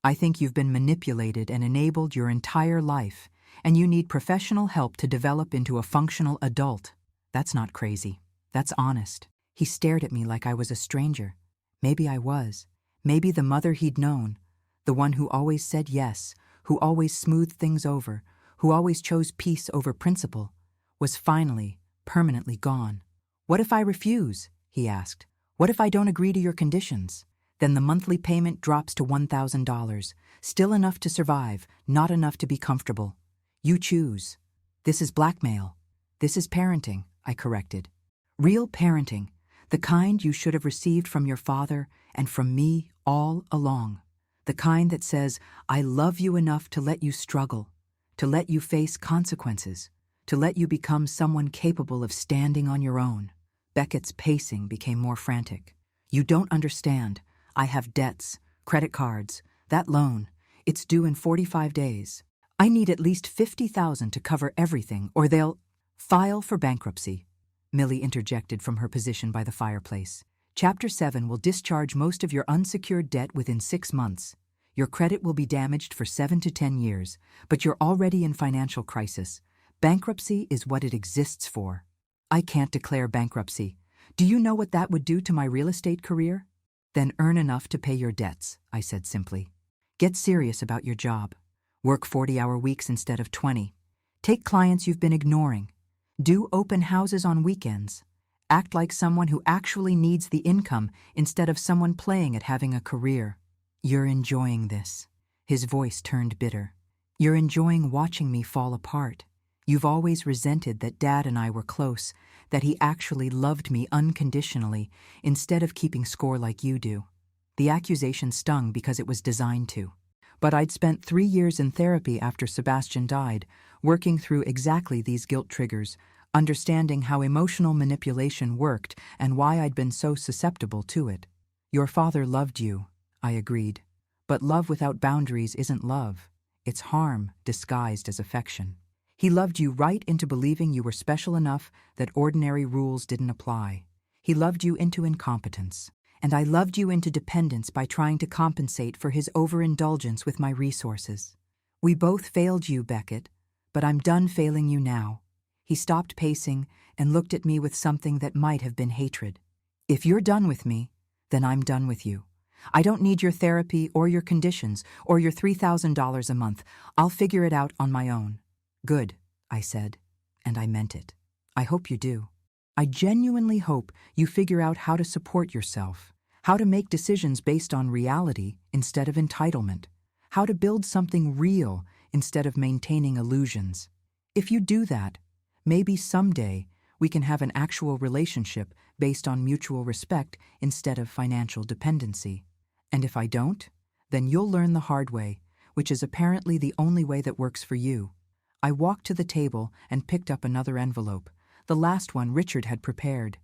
Speaker 1: I think you've been manipulated and enabled your entire life, and you need professional help to develop into a functional adult. That's not crazy. That's honest. He stared at me like I was a stranger. Maybe I was. Maybe the mother he'd known, the one who always said yes, who always smoothed things over, who always chose peace over principle, was finally, permanently gone. What if I refuse? He asked. What if I don't agree to your conditions? Then the monthly payment drops to $1,000, still enough to survive, not enough to be comfortable. You choose. This is blackmail. This is parenting, I corrected. Real parenting, the kind you should have received from your father and from me all along. The kind that says, I love you enough to let you struggle, to let you face consequences, to let you become someone capable of standing on your own. Beckett's pacing became more frantic. You don't understand. I have debts, credit cards, that loan. It's due in 45 days. I need at least $50,000 to cover everything, or they'll file for bankruptcy. Millie interjected from her position by the fireplace. Chapter 7 will discharge most of your unsecured debt within 6 months. Your credit will be damaged for 7 to 10 years, but you're already in financial crisis. Bankruptcy is what it exists for. I can't declare bankruptcy. Do you know what that would do to my real estate career? Then earn enough to pay your debts, I said simply. Get serious about your job. Work 40-hour weeks instead of 20. Take clients you've been ignoring. Do open houses on weekends. Act like someone who actually needs the income instead of someone playing at having a career. You're enjoying this. His voice turned bitter. You're enjoying watching me fall apart. You've always resented that Dad and I were close, that he actually loved me unconditionally instead of keeping score like you do. The accusation stung because it was designed to. But I'd spent 3 years in therapy after Sebastian died, working through exactly these guilt triggers, understanding how emotional manipulation worked and why I'd been so susceptible to it. Your father loved you, I agreed. But love without boundaries isn't love. It's harm disguised as affection. He loved you right into believing you were special enough that ordinary rules didn't apply. He loved you into incompetence. And I loved you into dependence by trying to compensate for his overindulgence with my resources. We both failed you, Beckett, but I'm done failing you now. He stopped pacing and looked at me with something that might have been hatred. If you're done with me, then I'm done with you. I don't need your therapy or your conditions or your $3,000 a month. I'll figure it out on my own. Good, I said, and I meant it. I hope you do. I genuinely hope you figure out how to support yourself, how to make decisions based on reality instead of entitlement, how to build something real instead of maintaining illusions. If you do that, maybe someday we can have an actual relationship based on mutual respect instead of financial dependency. And if I don't, then you'll learn the hard way, which is apparently the only way that works for you. I walked to the table and picked up another envelope, the last one Richard had prepared.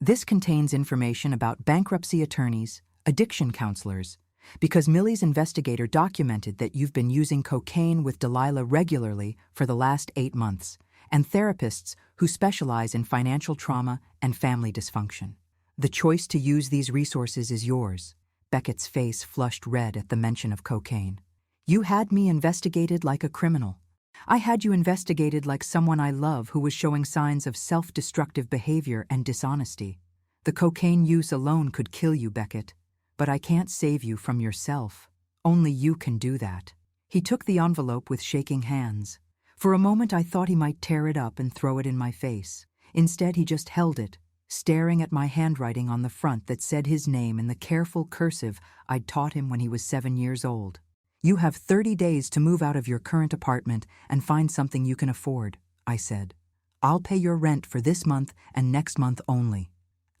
Speaker 1: This contains information about bankruptcy attorneys, addiction counselors, because Millie's investigator documented that you've been using cocaine with Delilah regularly for the last 8 months, and therapists who specialize in financial trauma and family dysfunction. The choice to use these resources is yours. Beckett's face flushed red at the mention of cocaine. You had me investigated like a criminal. I had you investigated like someone I love who was showing signs of self-destructive behavior and dishonesty. The cocaine use alone could kill you, Beckett. But I can't save you from yourself. Only you can do that. He took the envelope with shaking hands. For a moment I thought he might tear it up and throw it in my face. Instead, he just held it, staring at my handwriting on the front that said his name in the careful cursive I'd taught him when he was 7 years old. "You have 30 days to move out of your current apartment and find something you can afford," I said. "I'll pay your rent for this month and next month only.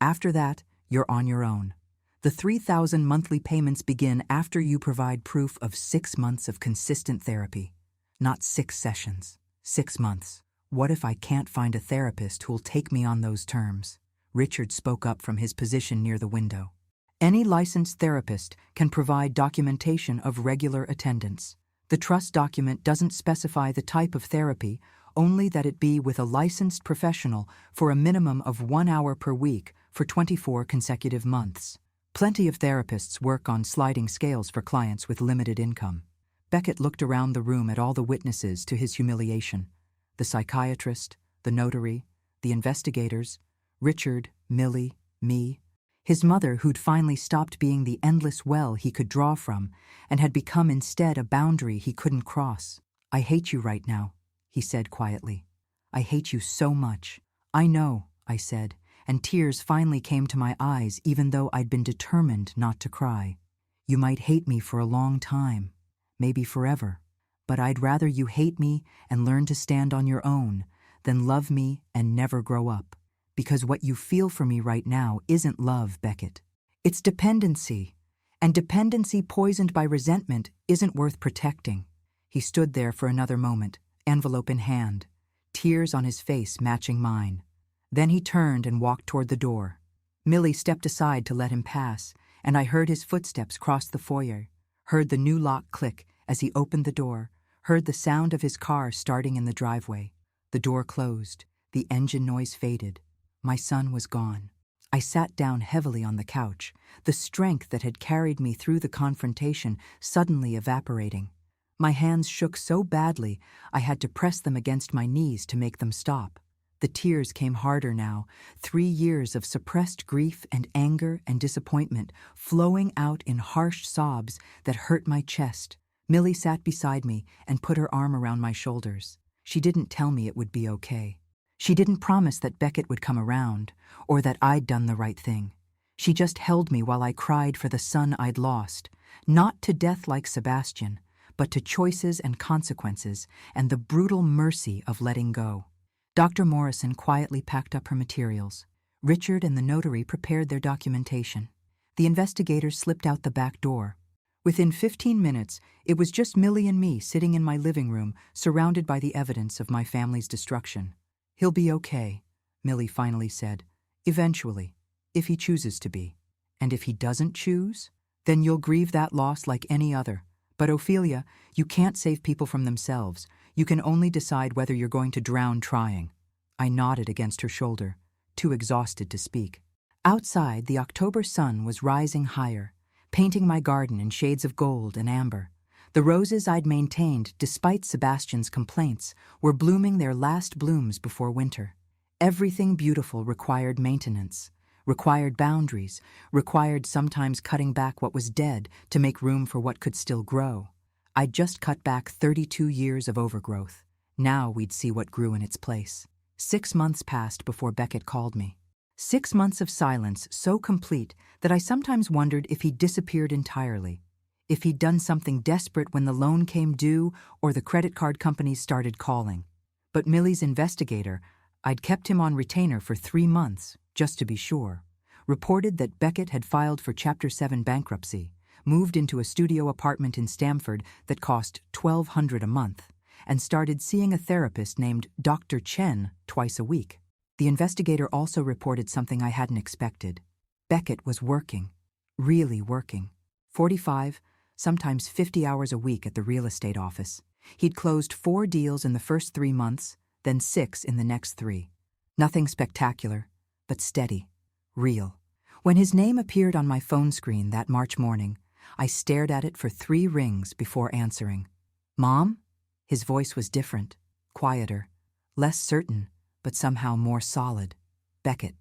Speaker 1: After that, you're on your own. The 3,000 monthly payments begin after you provide proof of 6 months of consistent therapy. Not 6 sessions, 6 months. What if I can't find a therapist who'll take me on those terms?" Richard spoke up from his position near the window. "Any licensed therapist can provide documentation of regular attendance. The trust document doesn't specify the type of therapy, only that it be with a licensed professional for a minimum of 1 hour per week for 24 consecutive months. Plenty of therapists work on sliding scales for clients with limited income." Beckett looked around the room at all the witnesses to his humiliation. The psychiatrist, the notary, the investigators, Richard, Millie, me, his mother who'd finally stopped being the endless well he could draw from and had become instead a boundary he couldn't cross. "I hate you right now," he said quietly. "I hate you so much." "I know," I said, and tears finally came to my eyes even though I'd been determined not to cry. "You might hate me for a long time, maybe forever, but I'd rather you hate me and learn to stand on your own than love me and never grow up. Because what you feel for me right now isn't love, Beckett. It's dependency, and dependency poisoned by resentment isn't worth protecting." He stood there for another moment, envelope in hand, tears on his face matching mine. Then he turned and walked toward the door. Millie stepped aside to let him pass, and I heard his footsteps cross the foyer, heard the new lock click as he opened the door, heard the sound of his car starting in the driveway. The door closed, the engine noise faded. My son was gone. I sat down heavily on the couch, the strength that had carried me through the confrontation suddenly evaporating. My hands shook so badly I had to press them against my knees to make them stop. The tears came harder now, 3 years of suppressed grief and anger and disappointment flowing out in harsh sobs that hurt my chest. Millie sat beside me and put her arm around my shoulders. She didn't tell me it would be okay. She didn't promise that Beckett would come around, or that I'd done the right thing. She just held me while I cried for the son I'd lost, not to death like Sebastian, but to choices and consequences and the brutal mercy of letting go. Dr. Morrison quietly packed up her materials. Richard and the notary prepared their documentation. The investigators slipped out the back door. Within 15 minutes, it was just Millie and me sitting in my living room, surrounded by the evidence of my family's destruction. "He'll be okay," Millie finally said. "Eventually, if he chooses to be. And if he doesn't choose, then you'll grieve that loss like any other. But Ophelia, you can't save people from themselves. You can only decide whether you're going to drown trying." I nodded against her shoulder, too exhausted to speak. Outside, the October sun was rising higher, painting my garden in shades of gold and amber. The roses I'd maintained, despite Sebastian's complaints, were blooming their last blooms before winter. Everything beautiful required maintenance, required boundaries, required sometimes cutting back what was dead to make room for what could still grow. I'd just cut back 32 years of overgrowth. Now we'd see what grew in its place. 6 months passed before Beckett called me. 6 months of silence so complete that I sometimes wondered if he'd disappeared entirely. If he'd done something desperate when the loan came due or the credit card companies started calling. But Millie's investigator, I'd kept him on retainer for 3 months, just to be sure, reported that Beckett had filed for Chapter 7 bankruptcy, moved into a studio apartment in Stamford that cost $1,200 a month, and started seeing a therapist named Dr. Chen twice a week. The investigator also reported something I hadn't expected. Beckett was working, really working. 45, sometimes 50 hours a week at the real estate office. He'd closed 4 deals in the first 3 months, then 6 in the next 3. Nothing spectacular, but steady, real. When his name appeared on my phone screen that March morning, I stared at it for 3 rings before answering. "Mom?" His voice was different, quieter, less certain, but somehow more solid. "Beckett.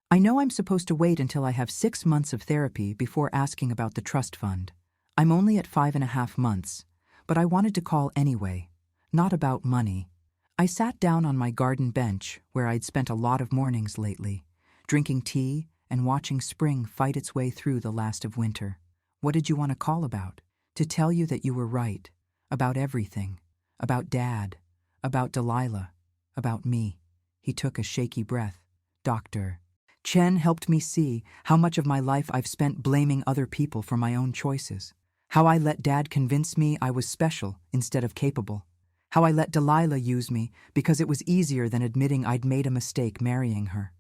Speaker 1: I know I'm supposed to wait until I have 6 months of therapy before asking about the trust fund. I'm only at 5.5 months, but I wanted to call anyway. Not about money." I sat down on my garden bench, where I'd spent a lot of mornings lately, drinking tea and watching spring fight its way through the last of winter. What did you want to call about? To tell you that you were right. About everything. About Dad. About Delilah. About me. He took a shaky breath. Dr. Chen helped me see how much of my life I've spent blaming other people for my own choices. How I let Dad convince me I was special instead of capable. How I let Delilah use me because it was easier than admitting I'd made a mistake marrying her.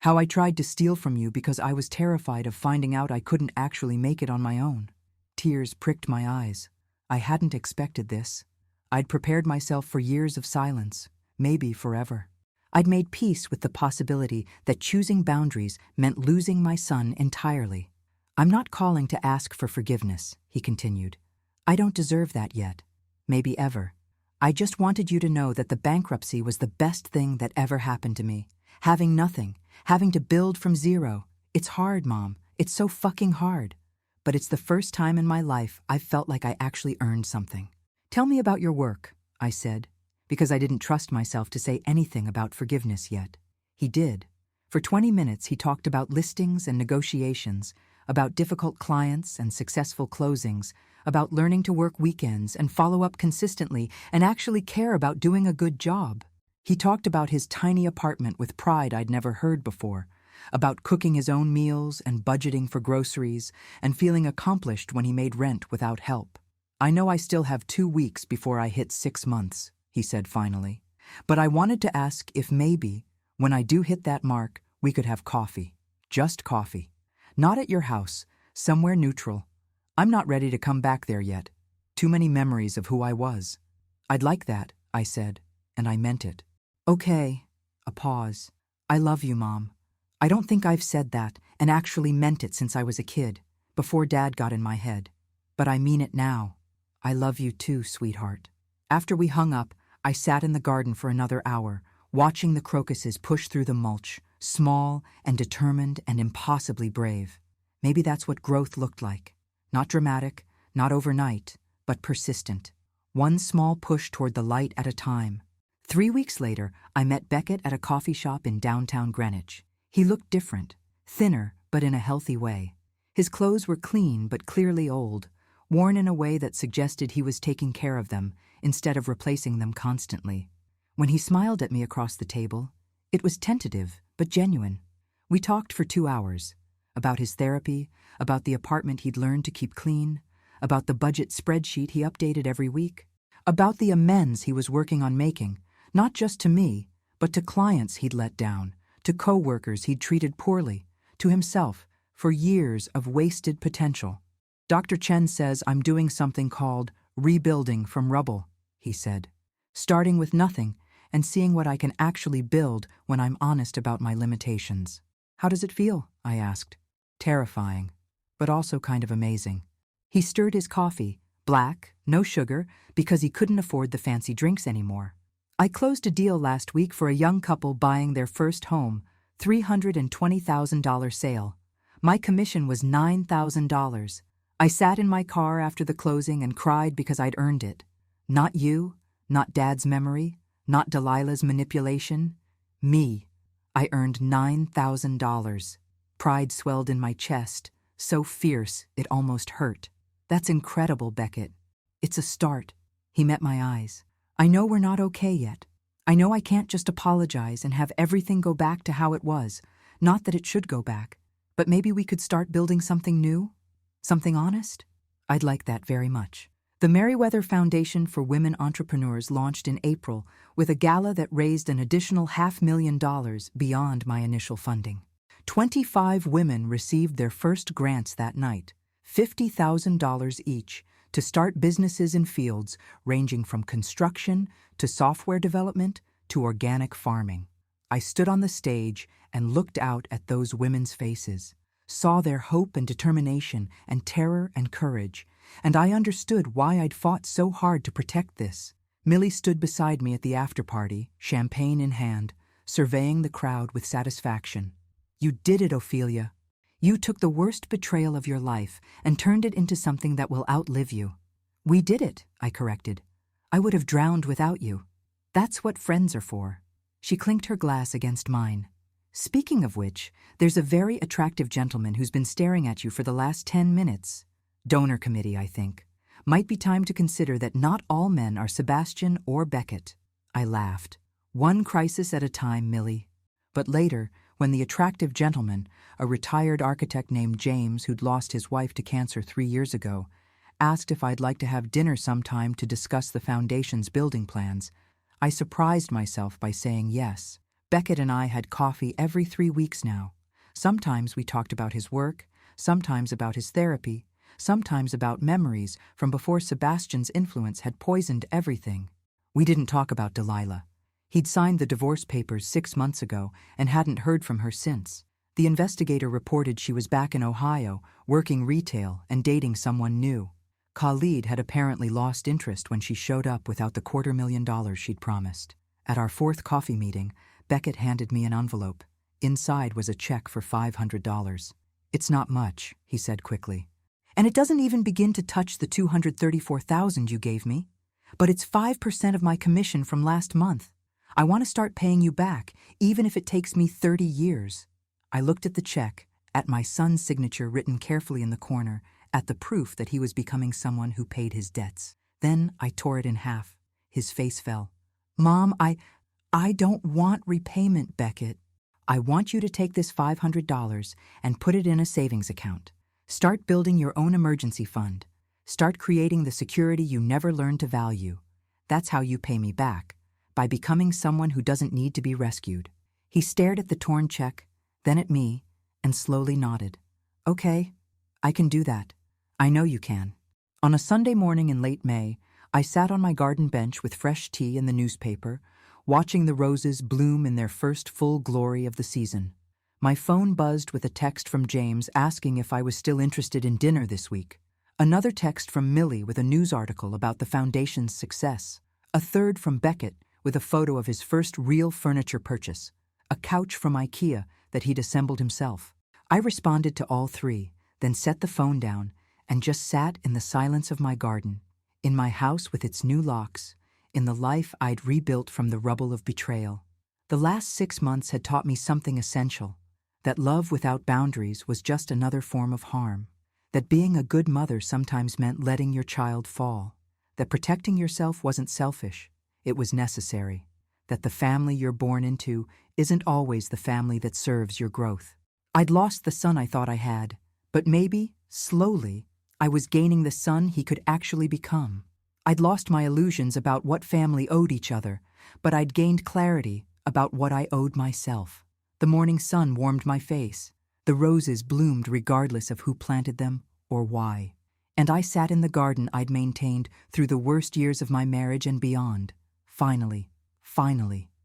Speaker 1: How I tried to steal from you because I was terrified of finding out I couldn't actually make it on my own. Tears pricked my eyes. I hadn't expected this. I'd prepared myself for years of silence, maybe forever. I'd made peace with the possibility that choosing boundaries meant losing my son entirely. I'm not calling to ask for forgiveness, he continued. I don't deserve that yet. Maybe ever. I just wanted you to know that the bankruptcy was the best thing that ever happened to me. Having nothing, having to build from zero. It's hard, Mom. It's so fucking hard. But it's the first time in my life I've felt like I actually earned something. Tell me about your work, I said, because I didn't trust myself to say anything about forgiveness yet. He did. For 20 minutes he talked about listings and negotiations, about difficult clients and successful closings, about learning to work weekends and follow up consistently and actually care about doing a good job. He talked about his tiny apartment with pride I'd never heard before, about cooking his own meals and budgeting for groceries and feeling accomplished when he made rent without help. I know I still have 2 weeks before I hit 6 months, he said finally, but I wanted to ask if maybe, when I do hit that mark, we could have coffee. Just coffee. Not at your house, somewhere neutral. I'm not ready to come back there yet. Too many memories of who I was. I'd like that, I said, and I meant it. Okay. A pause. I love you, Mom. I don't think I've said that and actually meant it since I was a kid, before Dad got in my head. But I mean it now. I love you too, sweetheart. After we hung up, I sat in the garden for another hour, watching the crocuses push through the mulch, small and determined and impossibly brave. Maybe that's what growth looked like. Not dramatic, not overnight, but persistent. One small push toward the light at a time. 3 weeks later, I met Beckett at a coffee shop in downtown Greenwich. He looked different, thinner, but in a healthy way. His clothes were clean but clearly old, worn in a way that suggested he was taking care of them instead of replacing them constantly. When he smiled at me across the table, it was tentative but genuine. We talked for 2 hours. About his therapy, about the apartment he'd learned to keep clean, about the budget spreadsheet he updated every week, about the amends he was working on making, not just to me, but to clients he'd let down, to co-workers he'd treated poorly, to himself for years of wasted potential. Dr. Chen says I'm doing something called rebuilding from rubble, he said, starting with nothing and seeing what I can actually build when I'm honest about my limitations. How does it feel? I asked. Terrifying, but also kind of amazing. He stirred his coffee, black, no sugar, because he couldn't afford the fancy drinks anymore. I closed a deal last week for a young couple buying their first home, $320,000 sale. My commission was $9,000. I sat in my car after the closing and cried because I'd earned it. Not you, not Dad's memory, not Delilah's manipulation. Me. I earned $9,000. Pride swelled in my chest, so fierce it almost hurt. That's incredible, Beckett. It's a start. He met my eyes. I know we're not okay yet. I know I can't just apologize and have everything go back to how it was. Not that it should go back, but maybe we could start building something new? Something honest? I'd like that very much. The Merriweather Foundation for Women Entrepreneurs launched in April with a gala that raised an additional $500,000 beyond my initial funding. 25 women received their first grants that night, $50,000 each, to start businesses in fields ranging from construction to software development to organic farming. I stood on the stage and looked out at those women's faces, saw their hope and determination and terror and courage, and I understood why I'd fought so hard to protect this. Millie stood beside me at the after-party, champagne in hand, surveying the crowd with satisfaction. You did it, Ophelia. You took the worst betrayal of your life and turned it into something that will outlive you. We did it, I corrected. I would have drowned without you. That's what friends are for. She clinked her glass against mine. Speaking of which, there's a very attractive gentleman who's been staring at you for the last 10 minutes. Donor committee, I think. Might be time to consider that not all men are Sebastian or Beckett. I laughed. One crisis at a time, Millie. But later, when the attractive gentleman, a retired architect named James who'd lost his wife to cancer 3 years ago, asked if I'd like to have dinner sometime to discuss the foundation's building plans, I surprised myself by saying yes. Beckett and I had coffee every 3 weeks now. Sometimes we talked about his work, sometimes about his therapy, sometimes about memories from before Sebastian's influence had poisoned everything. We didn't talk about Delilah. He'd signed the divorce papers 6 months ago and hadn't heard from her since. The investigator reported she was back in Ohio, working retail and dating someone new. Khalid had apparently lost interest when she showed up without the $250,000 she'd promised. At our 4th coffee meeting, Beckett handed me an envelope. Inside was a check for $500. It's not much, he said quickly. And it doesn't even begin to touch the $234,000 you gave me. But it's 5% of my commission from last month. I want to start paying you back, even if it takes me 30 years. I looked at the check, at my son's signature written carefully in the corner, at the proof that he was becoming someone who paid his debts. Then I tore it in half. His face fell. Mom, I don't want repayment, Beckett. I want you to take this $500 and put it in a savings account. Start building your own emergency fund. Start creating the security you never learned to value. That's how you pay me back, by becoming someone who doesn't need to be rescued. He stared at the torn check, then at me, and slowly nodded. Okay, I can do that. I know you can. On a Sunday morning in late May, I sat on my garden bench with fresh tea and the newspaper, watching the roses bloom in their first full glory of the season. My phone buzzed with a text from James asking if I was still interested in dinner this week. Another text from Millie with a news article about the foundation's success. A third from Beckett with a photo of his first real furniture purchase, a couch from IKEA that he'd assembled himself. I responded to all 3, then set the phone down and just sat in the silence of my garden, in my house with its new locks, in the life I'd rebuilt from the rubble of betrayal. The last 6 months had taught me something essential, that love without boundaries was just another form of harm, that being a good mother sometimes meant letting your child fall, that protecting yourself wasn't selfish, it was necessary, that the family you're born into isn't always the family that serves your growth. I'd lost the son I thought I had, but maybe, slowly, I was gaining the son he could actually become. I'd lost my illusions about what family owed each other, but I'd gained clarity about what I owed myself. The morning sun warmed my face. The roses bloomed regardless of who planted them or why. And I sat in the garden I'd maintained through the worst years of my marriage and beyond, finally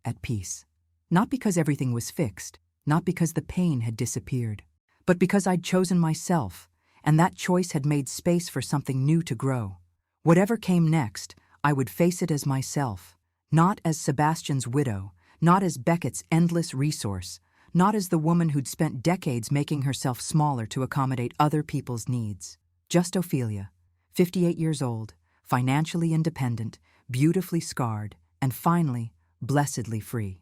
Speaker 1: at peace. Not because everything was fixed, not because the pain had disappeared, but because I'd chosen myself, and that choice had made space for something new to grow. Whatever came next, I would face it as myself, not as Sebastian's widow, not as Beckett's endless resource, not as the woman who'd spent decades making herself smaller to accommodate other people's needs. Just Ophelia, 58 years old, financially independent, beautifully scarred, and finally, blessedly free.